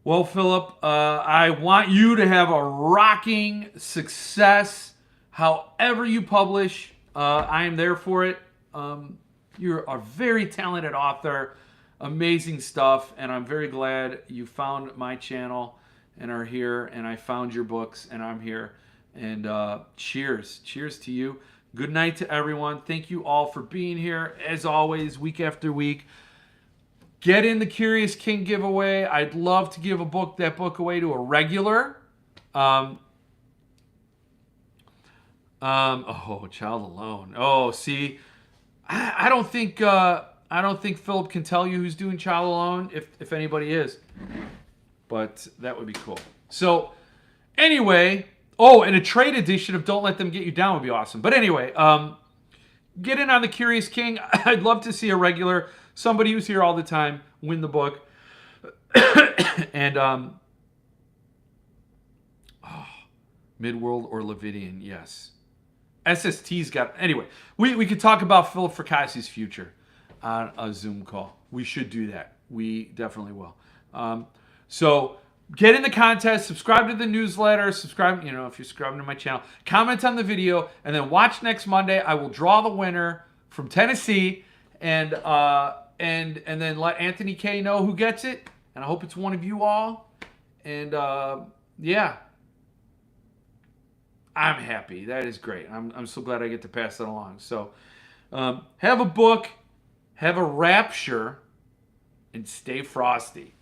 Well, Philip, I want you to have a rocking success. However you publish, I am there for it. You're a very talented author, amazing stuff, and I'm very glad you found my channel and are here, and I found your books, and I'm here. And cheers. Cheers to you. Good night to everyone. Thank you all for being here, as always, week after week. Get in the Curious King giveaway. I'd love to give that book away to a regular. Oh, Child Alone. Oh, see, I don't think Philip can tell you who's doing Child Alone, if anybody is. But that would be cool. So, anyway, and a trade edition of Don't Let Them Get You Down would be awesome. But anyway, get in on the Curious King. I'd love to see a regular, somebody who's here all the time, win the book. And Midworld or Levidian, yes. SST's got... Anyway, we could talk about Philip Fracasse's future on a Zoom call. We should do that. We definitely will. So get in the contest, subscribe to the newsletter, subscribe, if you're subscribing to my channel, comment on the video, and then watch next Monday. I will draw the winner from Tennessee, and then let Anthony K know who gets it. And I hope it's one of you all. And yeah, I'm happy. That is great. I'm so glad I get to pass that along. So have a book, have a rapture, and stay frosty.